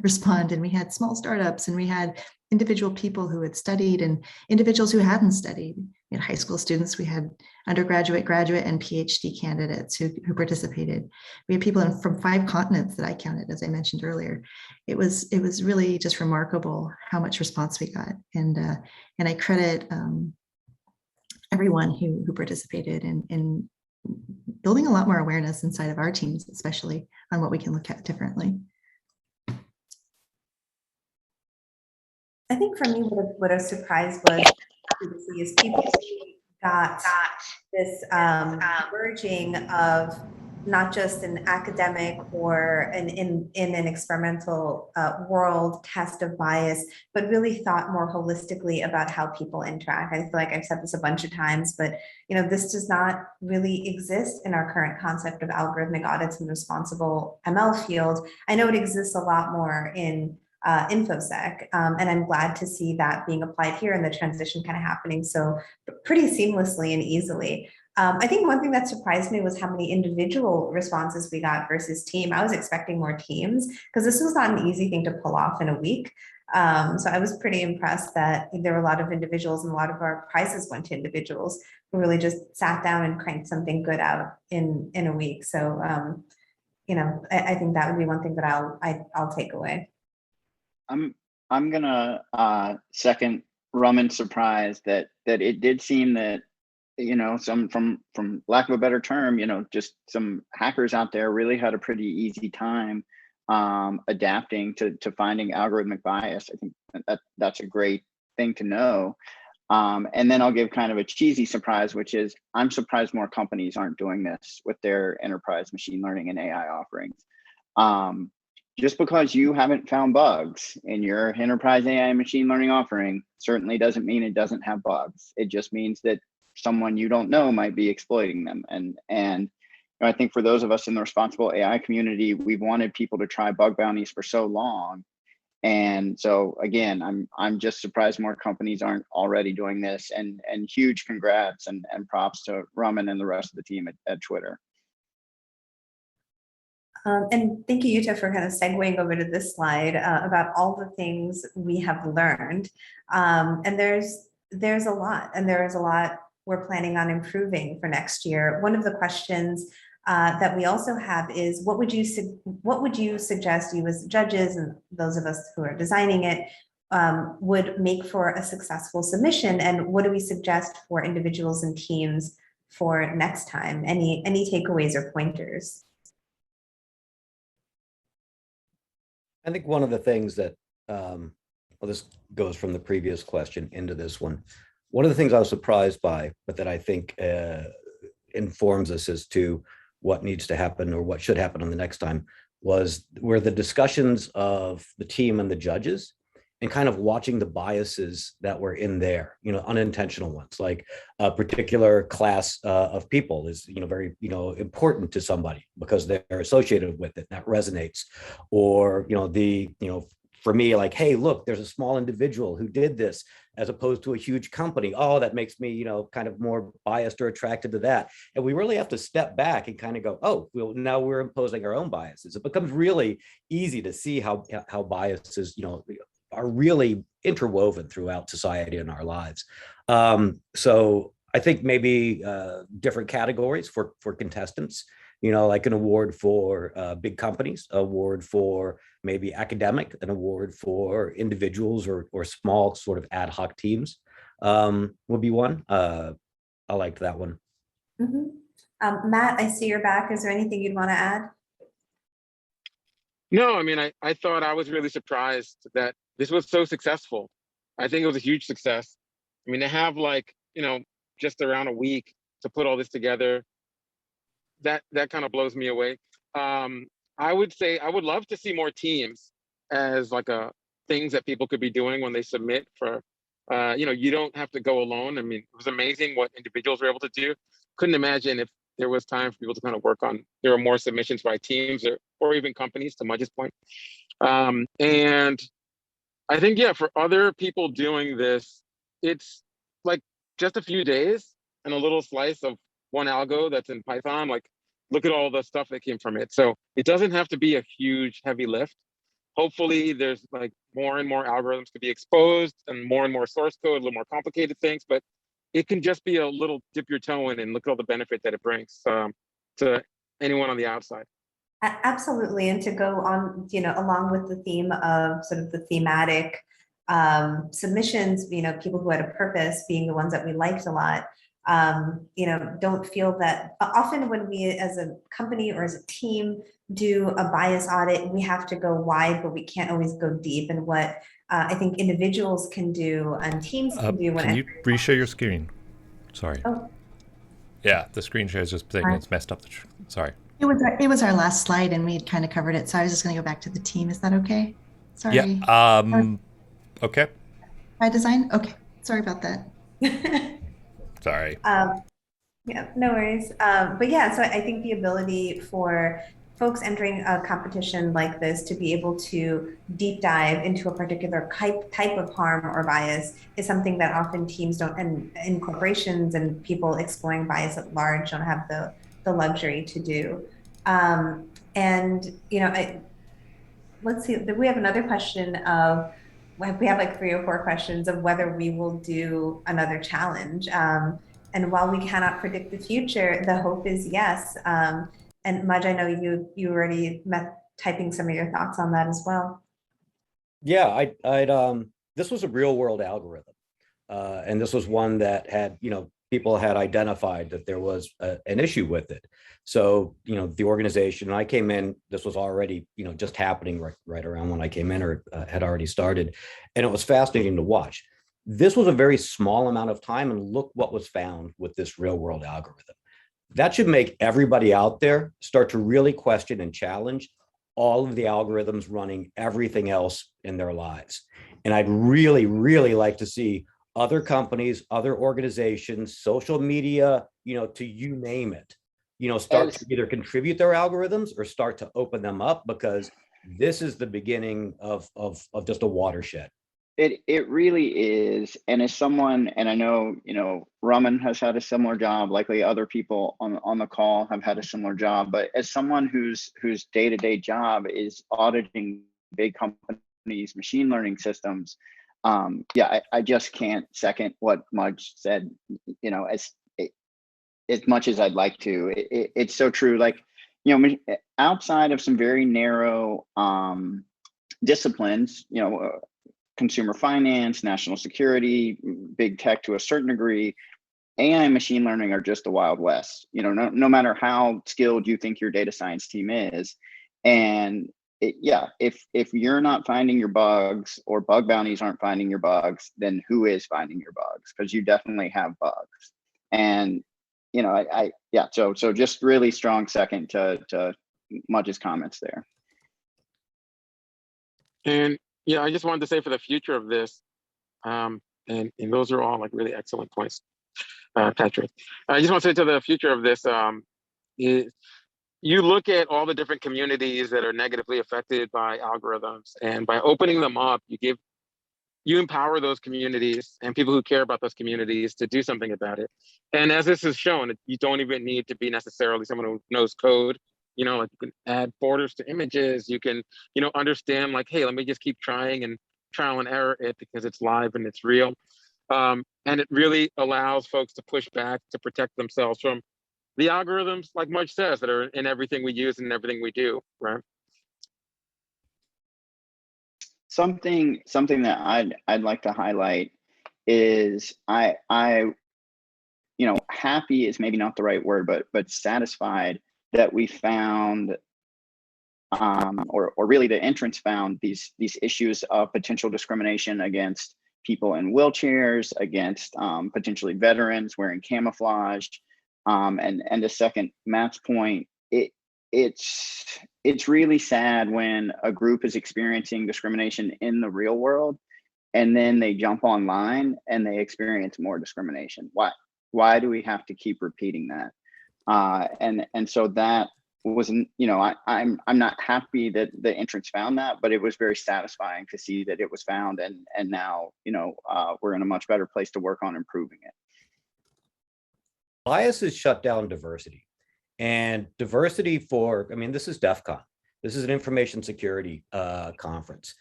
respond, and we had small startups, and we had individual people who had studied and individuals who hadn't studied. We had high school students, we had undergraduate, graduate, and PhD candidates who participated. We had people from 5 continents that I counted, as I mentioned earlier. It was really just remarkable how much response we got, and I credit everyone who participated in building a lot more awareness inside of our teams, especially on what we can look at differently. I think for me, what a surprise was is people got this merging of not just an academic or in an experimental world test of bias, but really thought more holistically about how people interact. I feel like I've said this a bunch of times, but this does not really exist in our current concept of algorithmic audits and responsible ML field. I know it exists a lot more in InfoSec, and I'm glad to see that being applied here and the transition kind of happening so pretty seamlessly and easily. I think one thing that surprised me was how many individual responses we got versus team. I was expecting more teams because this was not an easy thing to pull off in a week. So I was pretty impressed that there were a lot of individuals, and a lot of our prizes went to individuals who really just sat down and cranked something good out in a week. So, I think that would be one thing that I'll take away. I'm gonna second Raman's surprise that it did seem that some from lack of a better term, just some hackers out there really had a pretty easy time adapting to finding algorithmic bias. I think that's a great thing to know. And then I'll give kind of a cheesy surprise, which is I'm surprised more companies aren't doing this with their enterprise machine learning and AI offerings. Just because you haven't found bugs in your enterprise AI machine learning offering certainly doesn't mean it doesn't have bugs. It just means that someone you don't know might be exploiting them. And I think for those of us in the responsible AI community, we've wanted people to try bug bounties for so long. And so again, I'm just surprised more companies aren't already doing this, and huge congrats and props to Raman and the rest of the team at Twitter. And thank you, Yuta, for kind of segueing over to this slide about all the things we have learned. And there's a lot, and there is a lot we're planning on improving for next year. One of the questions that we also have is, what would you suggest you as judges and those of us who are designing it would make for a successful submission, and what do we suggest for individuals and teams for next time? Any takeaways or pointers? I think one of the things that, well, this goes from the previous question into this one. One of the things I was surprised by, but that I think informs us as to what needs to happen or what should happen on the next time, was where the discussions of the team and the judges, and kind of watching the biases that were in there, unintentional ones, like a particular class of people is, very, important to somebody because they're associated with it. That resonates. Or, for me, like, hey, look, there's a small individual who did this as opposed to a huge company. Oh, that makes me, kind of more biased or attracted to that. And we really have to step back and kind of go, oh, well, now we're imposing our own biases. It becomes really easy to see how biases, are really interwoven throughout society and our lives. So I think maybe different categories for contestants, like an award for big companies, award for maybe academic, an award for individuals or small sort of ad hoc teams would be one. I liked that one. Matt, I see you're back. Is there anything you'd want to add? No, I mean, I thought I was really surprised that this was so successful. I think it was a huge success. I mean, to have just around a week to put all this together, that kind of blows me away. I would say I would love to see more teams as like things that people could be doing when they submit for, you don't have to go alone. I mean, it was amazing what individuals were able to do. Couldn't imagine if there was time for people to kind of work on, there were more submissions by teams or even companies, to Mudge's point. And I think, yeah, for other people doing this, it's like just a few days and a little slice of one algo that's in Python. Like, look at all the stuff that came from it. So it doesn't have to be a huge, heavy lift. Hopefully there's like more and more algorithms to be exposed and more source code, a little more complicated things, but it can just be a little dip your toe in and look at all the benefit that it brings to anyone on the outside. Absolutely. And to go on, along with the theme of sort of the thematic submissions, people who had a purpose being the ones that we liked a lot. Don't feel that often when we as a company or as a team do a bias audit, we have to go wide, but we can't always go deep. And what I think individuals can do and teams can do. Can you reshare your screen? Sorry. Oh. Yeah, the screen share is just saying it's messed up. Sorry. It was our last slide and we had kind of covered it. So I was just going to go back to the team. Is that okay? Sorry. Yeah. Okay. By design? Okay. Sorry about that. Sorry. Yeah, no worries. But yeah, so I think the ability for folks entering a competition like this to be able to deep dive into a particular type of harm or bias is something that often teams don't, and in corporations and people exploring bias at large don't have the luxury to do. Let's see, we have another question of, we have like 3 or 4 questions of whether we will do another challenge. And while we cannot predict the future, the hope is yes. And Mudge, I know you already typing some of your thoughts on that as well. Yeah, this was a real world algorithm. And this was one that had, people had identified that there was an issue with it. So, the organization, I came in, this was already, just happening right around when I came in, or had already started. And it was fascinating to watch. This was a very small amount of time, and look what was found with this real world algorithm. That should make everybody out there start to really question and challenge all of the algorithms running everything else in their lives. And I'd really, really like to see other companies, other organizations, social media, to you name it, start to either contribute their algorithms or start to open them up, because this is the beginning of just a watershed. It really is. And as someone, and I know, Raman has had a similar job, likely other people on the call have had a similar job, but as someone whose day-to-day job is auditing big companies' machine learning systems, I just can't second what Mudge said, as much as I'd like to. It's so true. Like, outside of some very narrow disciplines, consumer finance, national security, big tech to a certain degree, AI and machine learning are just the Wild West. No matter how skilled you think your data science team is. And yeah, if you're not finding your bugs or bug bounties aren't finding your bugs, then who is finding your bugs? Because you definitely have bugs. And yeah, so just really strong second to Mudge's comments there. And yeah, I just wanted to say for the future of this, and those are all like really excellent points, Patrick. I just want to say to the future of this, is you look at all the different communities that are negatively affected by algorithms, and by opening them up, you empower those communities and people who care about those communities to do something about it. And as this is shown, you don't even need to be necessarily someone who knows code. Like you can add borders to images. You can, understand like, hey, let me just keep trying and trial and error it because it's live and it's real. And it really allows folks to push back to protect themselves from the algorithms, like Mudge says, that are in everything we use and everything we do, right? Something that I'd like to highlight is happy is maybe not the right word, but satisfied that we found, or really the entrance found these issues of potential discrimination against people in wheelchairs, against potentially veterans wearing camouflage, and the second, Matt's point, it's really sad when a group is experiencing discrimination in the real world and then they jump online and they experience more discrimination. Why do we have to keep repeating that? And so that wasn't, I'm not happy that the entrance found that, but it was very satisfying to see that it was found, and now we're in a much better place to work on improving it. Biases shut down diversity, and diversity this is DEF CON. This is an information security conference.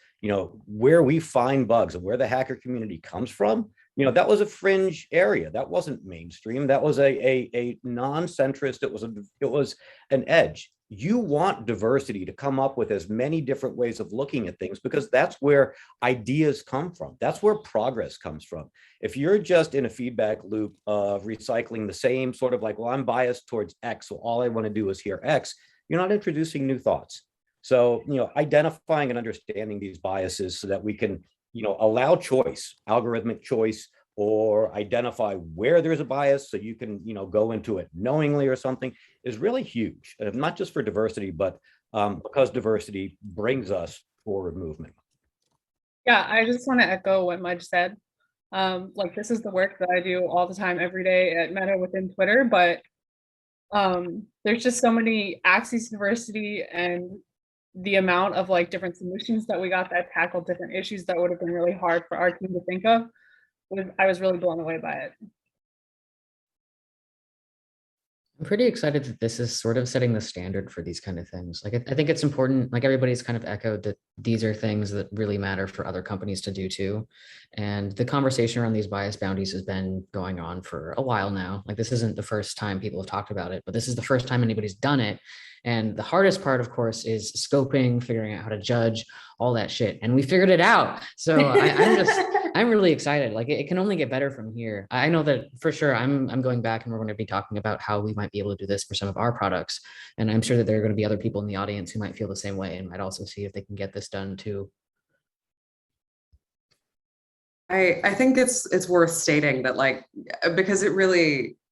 Where we find bugs and where the hacker community comes from, that was a fringe area. That wasn't mainstream. That was a non-centrist. It was an edge. You want diversity to come up with as many different ways of looking at things, because that's where ideas come from. That's where progress comes from. If you're just in a feedback loop of recycling the same sort of like, well, I'm biased towards X, so all I want to do is hear X, you're not introducing new thoughts. So, identifying and understanding these biases so that we can, allow choice, algorithmic choice, or identify where there's a bias so you can, go into it knowingly or something, is really huge, not just for diversity, but because diversity brings us forward movement. Yeah, I just want to echo what Mudge said. This is the work that I do all the time, every day at Meta within Twitter, but there's just so many axes diversity, and the amount of different solutions that we got that tackled different issues that would have been really hard for our team to think of. I was really blown away by it. I'm pretty excited that this is sort of setting the standard for these kind of things. I think it's important, everybody's kind of echoed that these are things that really matter for other companies to do too. And the conversation around these bias bounties has been going on for a while now. This isn't the first time people have talked about it, but this is the first time anybody's done it. And the hardest part, of course, is scoping, figuring out how to judge, all that shit. And we figured it out. So I'm really excited. It can only get better from here. I know that for sure. I'm going back and we're going to be talking about how we might be able to do this for some of our products. And I'm sure that there are going to be other people in the audience who might feel the same way and might also see if they can get this done too. I think it's worth stating that because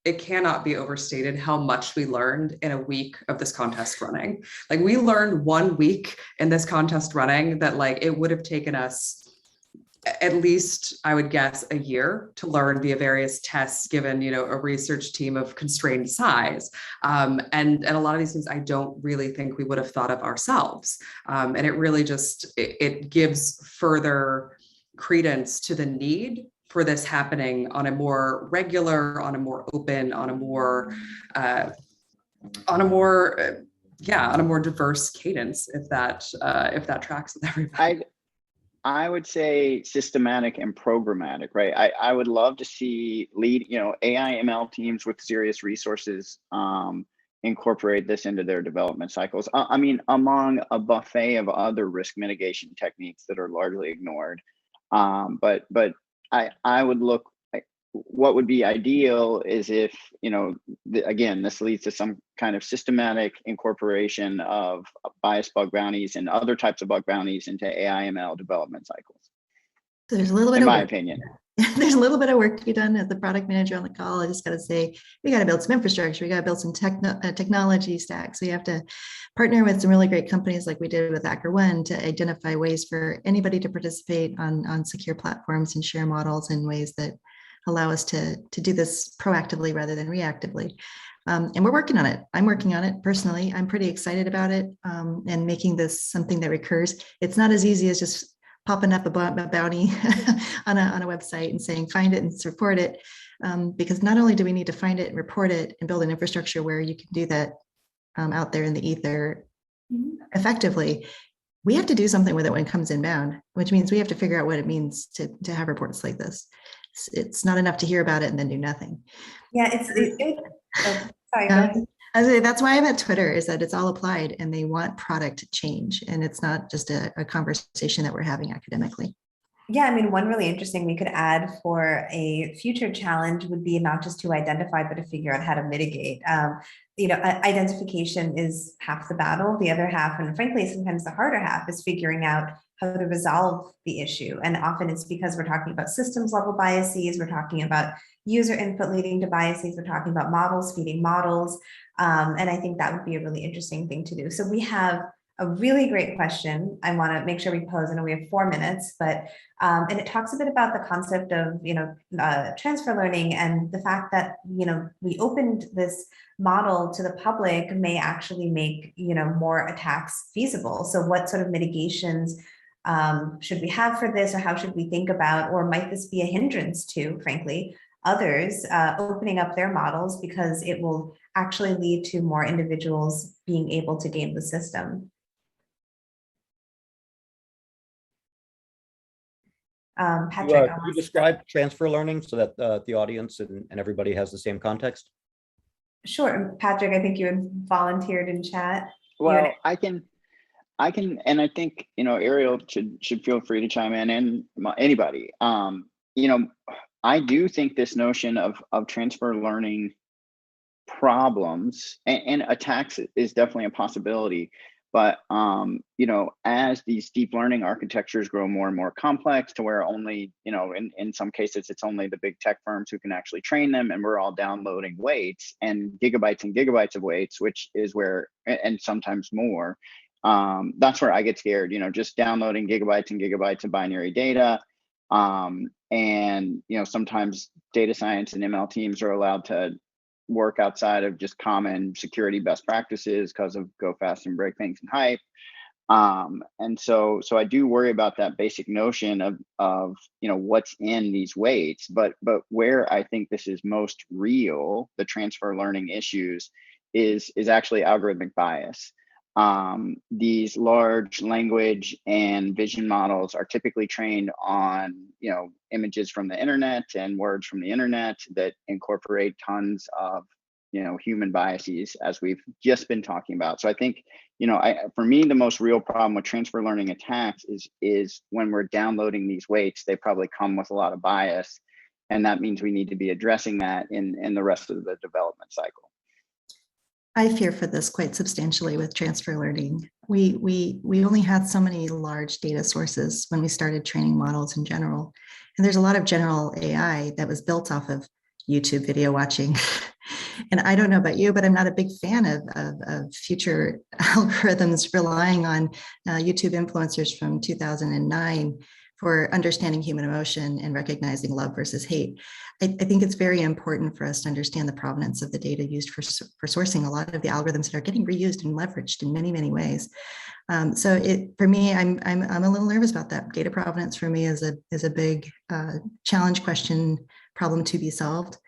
it cannot be overstated how much we learned in a week of this contest running. We learned 1 week in this contest running that it would have taken us at least, I would guess, a year to learn via various tests, given, a research team of constrained size. And a lot of these things I don't really think we would have thought of ourselves. And it really just, it gives further credence to the need for this happening on a more regular, on a more open, on a more diverse cadence, if that tracks with everybody. I would say systematic and programmatic, right? I would love to see AI ML teams with serious resources incorporate this into their development cycles. Among a buffet of other risk mitigation techniques that are largely ignored. But I would look what would be ideal is if, you know, again, this leads to some kind of systematic incorporation of bias bug bounties and other types of bug bounties into AI ML development cycles. So there's a little bit In of my work. opinion. There's a little bit of work to be done as the product manager on the call. I just got to say, we got to build some infrastructure. We got to build some technology stacks. We have to partner with some really great companies like we did with HackerOne to identify ways for anybody to participate on secure platforms and share models in ways that allow us to do this proactively rather than reactively. And we're working on it. I'm working on it personally. I'm pretty excited about it and making this something that recurs. It's not as easy as just popping up a bounty on a website and saying, find it and report it. Because not only do we need to find it and report it and build an infrastructure where you can do that out there in the ether effectively, we have to do something with it when it comes inbound, which means we have to figure out what it means to have reports like this. It's not enough to hear about it and then do nothing. Yeah, sorry, go ahead. That's why I'm at Twitter, is that it's all applied and they want product change. And it's not just a conversation that we're having academically. Yeah, I mean, one really interesting we could add for a future challenge would be not just to identify, but to figure out how to mitigate. You know, identification is half the battle. The other half, and frankly, sometimes the harder half, is figuring out how to resolve the issue. And often it's because we're talking about systems level biases. We're talking about user input leading to biases. We're talking about models feeding models. And I think that would be a really interesting thing to do. So we have a really great question I want to make sure we pose. I know we have 4 minutes, but and it talks a bit about the concept of, you know, transfer learning and the fact that, you know, we opened this model to the public may actually make, you know, more attacks feasible. So what sort of mitigations should we have for this, or how should we think about, or might this be a hindrance to, frankly, others opening up their models because it will actually lead to more individuals being able to game the system? Patrick, Can you describe transfer learning so that the audience and everybody has the same context? Sure, Patrick, I think you had volunteered in chat. Well, I can, and I think, you know, Ariel should feel free to chime in, and anybody. You know, I do think this notion of transfer learning problems and attacks is definitely a possibility. But you know, as these deep learning architectures grow more and more complex to where only, you know, in some cases it's only the big tech firms who can actually train them, and we're all downloading weights and gigabytes of weights, which is where, and sometimes more, that's where I get scared, you know, just downloading gigabytes and gigabytes of binary data. And, you know, sometimes data science and ML teams are allowed to work outside of just common security best practices because of go fast and break things and hype. And so I do worry about that basic notion of you know, what's in these weights, but where I think this is most real, the transfer learning issues, is actually algorithmic bias. These large language and vision models are typically trained on, you know, images from the internet and words from the internet that incorporate tons of, you know, human biases, as we've just been talking about. So I think, you know, for me, the most real problem with transfer learning attacks is when we're downloading these weights, they probably come with a lot of bias, and that means we need to be addressing that in the rest of the development cycle. I fear for this quite substantially with transfer learning. We only had so many large data sources when we started training models in general. And there's a lot of general AI that was built off of YouTube video watching. And I don't know about you, but I'm not a big fan of future algorithms relying on YouTube influencers from 2009 for understanding human emotion and recognizing love versus hate. I think it's very important for us to understand the provenance of the data used for sourcing a lot of the algorithms that are getting reused and leveraged in many, many ways. So for me, I'm a little nervous about that. Data provenance for me is a big challenge question, problem to be solved.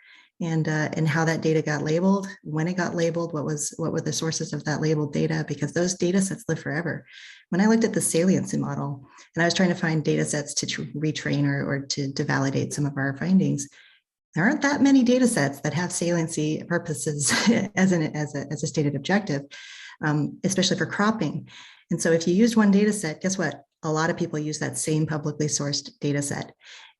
And how that data got labeled, when it got labeled, what were the sources of that labeled data, because those data sets live forever. When I looked at the saliency model and I was trying to find data sets to retrain or to validate some of our findings, there aren't that many data sets that have saliency purposes as a stated objective, especially for cropping. And so if you used one data set, guess what? A lot of people use that same publicly sourced data set.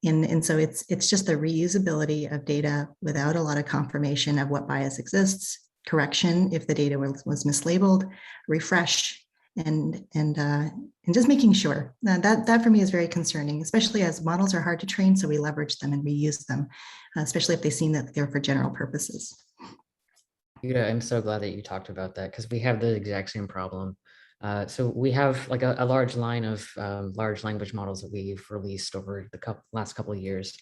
And so it's just the reusability of data without a lot of confirmation of what bias exists, correction if the data was mislabeled, refresh, and just making sure. That for me is very concerning, especially as models are hard to train, so we leverage them and reuse them, especially if they seem that they're for general purposes. Yeah, I'm so glad that you talked about that because we have the exact same problem. So we have like a large line of large language models that we've released over the last couple of years.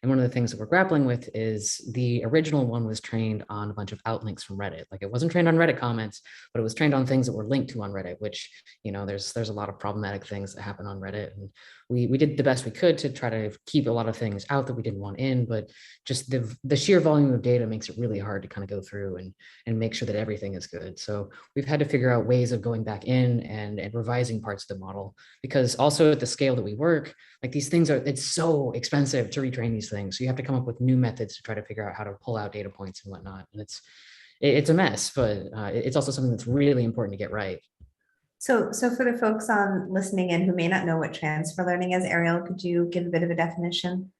And one of the things that we're grappling with is the original one was trained on a bunch of outlinks from Reddit. Like it wasn't trained on Reddit comments, but it was trained on things that were linked to on Reddit, which, you know, there's a lot of problematic things that happen on Reddit. And we did the best we could to try to keep a lot of things out that we didn't want in, but just the sheer volume of data makes it really hard to kind of go through and make sure that everything is good. So we've had to figure out ways of going back in and revising parts of the model, because also at the scale that we work, like these things it's so expensive to retrain these things. So you have to come up with new methods to try to figure out how to pull out data points and whatnot. And it's a mess, but it's also something that's really important to get right. So for the folks on listening in who may not know what transfer learning is, Ariel, could you give a bit of a definition?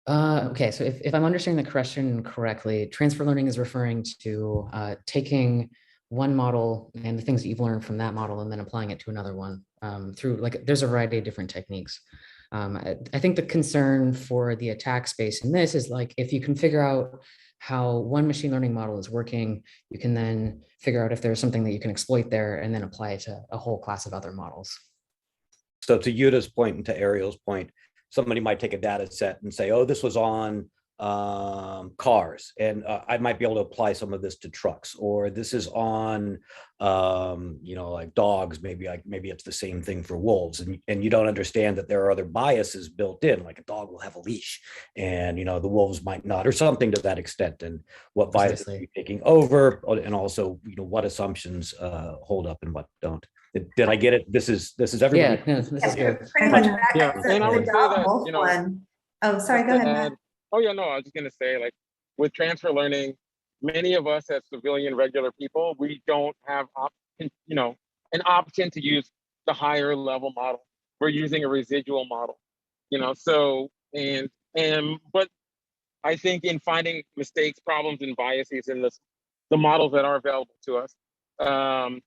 Okay, so if I'm understanding the question correctly, transfer learning is referring to taking one model and the things that you've learned from that model and then applying it to another one through, like, there's a variety of different techniques. I think the concern for the attack space in this is, like, if you can figure out how one machine learning model is working, you can then figure out if there's something that you can exploit there and then apply it to a whole class of other models. So to Yuta's point and to Ariel's point, somebody might take a data set and say, oh, this was on cars, and I might be able to apply some of this to trucks, or this is on like dogs. Maybe it's the same thing for wolves, and you don't understand that there are other biases built in, like a dog will have a leash and the wolves might not, or something to that extent, and what biases are you taking over, and also what assumptions hold up and what don't. Did I get it? This is everybody. Yeah, no, this is good. Pretty much Yeah, and I would say that, one. Oh, sorry, go ahead, Matt. Oh yeah, no, I was just gonna say, like, with transfer learning, many of us as civilian regular people, we don't have an option to use the higher level model. We're using a residual model, so but I think in finding mistakes, problems, and biases in the models that are available to us,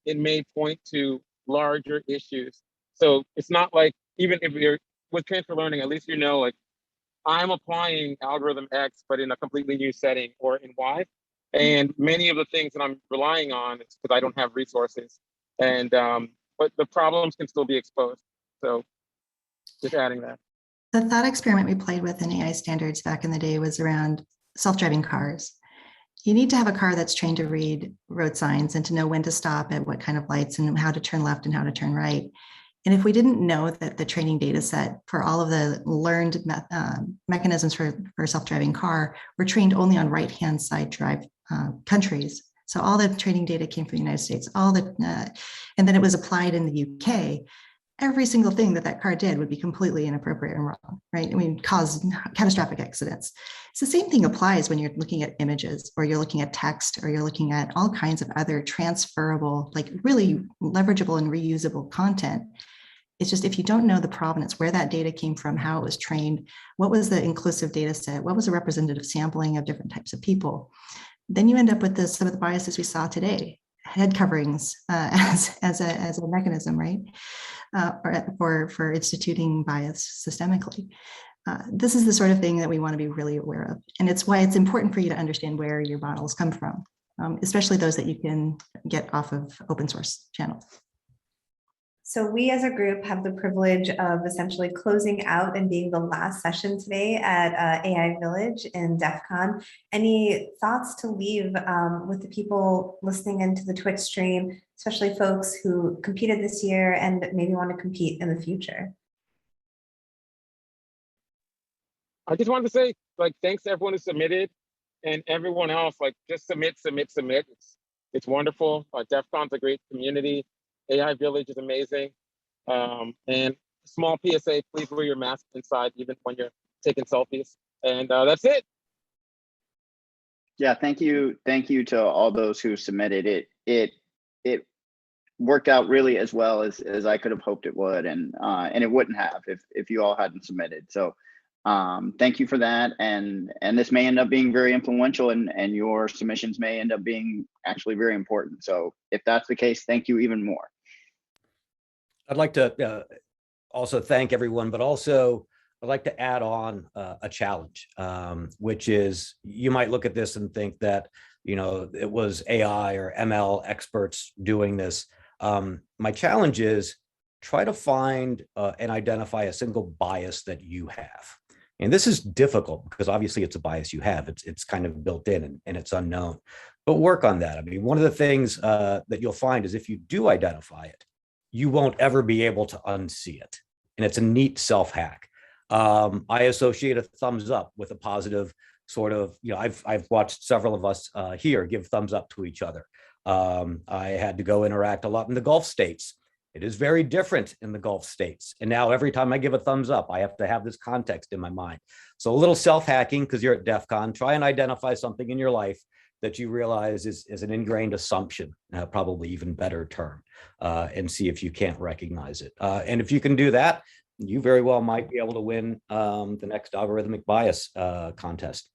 it may point to larger issues. So it's not like, even if you're with transfer learning, at least like, I'm applying algorithm X, but in a completely new setting, or in Y. And many of the things that I'm relying on is because I don't have resources. And but the problems can still be exposed. So just adding that. The thought experiment we played with in AI standards back in the day was around self-driving cars. You need to have a car that's trained to read road signs and to know when to stop at what kind of lights and how to turn left and how to turn right. And if we didn't know that the training data set for all of the learned mechanisms for a self-driving car were trained only on right-hand side drive countries. So all the training data came from the United States, and then it was applied in the UK, every single thing that car did would be completely inappropriate and wrong, right? I mean, cause catastrophic accidents. It's the same thing applies when you're looking at images, or you're looking at text, or you're looking at all kinds of other transferable, like really leverageable and reusable content. It's just, if you don't know the provenance, where that data came from, how it was trained, what was the inclusive data set, what was the representative sampling of different types of people, then you end up with some of the biases we saw today, head coverings as a mechanism, right? For instituting bias systemically. This is the sort of thing that we want to be really aware of. And it's why it's important for you to understand where your models come from, especially those that you can get off of open source channels. So we as a group have the privilege of essentially closing out and being the last session today at AI Village in DEF CON. Any thoughts to leave with the people listening into the Twitch stream, especially folks who competed this year and maybe want to compete in the future? I just wanted to say, like, thanks to everyone who submitted, and everyone else, like, just submit. It's wonderful. DEF CON's a great community. AI Village is amazing. And small PSA, please wear your mask inside, even when you're taking selfies. And that's it. Yeah, thank you to all those who submitted. It worked out really as well as I could have hoped it would, and it wouldn't have if you all hadn't submitted. So Thank you for that. And this may end up being very influential, and your submissions may end up being actually very important. So if that's the case, thank you even more. I'd like to also thank everyone, but also I'd like to add on a challenge, which is you might look at this and think that, you know, it was AI or ML experts doing this. My challenge is try to find and identify a single bias that you have. And this is difficult because obviously it's a bias you have. It's kind of built in and it's unknown, but work on that. I mean, one of the things that you'll find is if you do identify it, you won't ever be able to unsee it. And it's a neat self-hack. I associate a thumbs up with a positive sort of, you know, I've watched several of us here give thumbs up to each other. I had to go interact a lot in the Gulf states. It is very different in the Gulf states. And now every time I give a thumbs up, I have to have this context in my mind. So a little self-hacking, because you're at DEF CON, try and identify something in your life that you realize is an ingrained assumption, probably even better term, and see if you can't recognize it. And if you can do that, you very well might be able to win the next algorithmic bias contest.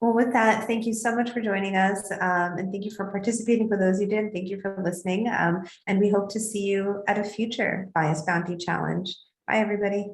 Well, with that, thank you so much for joining us, and thank you for participating. For those who did, thank you for listening, and we hope to see you at a future Bias Bounty Challenge. Bye, everybody.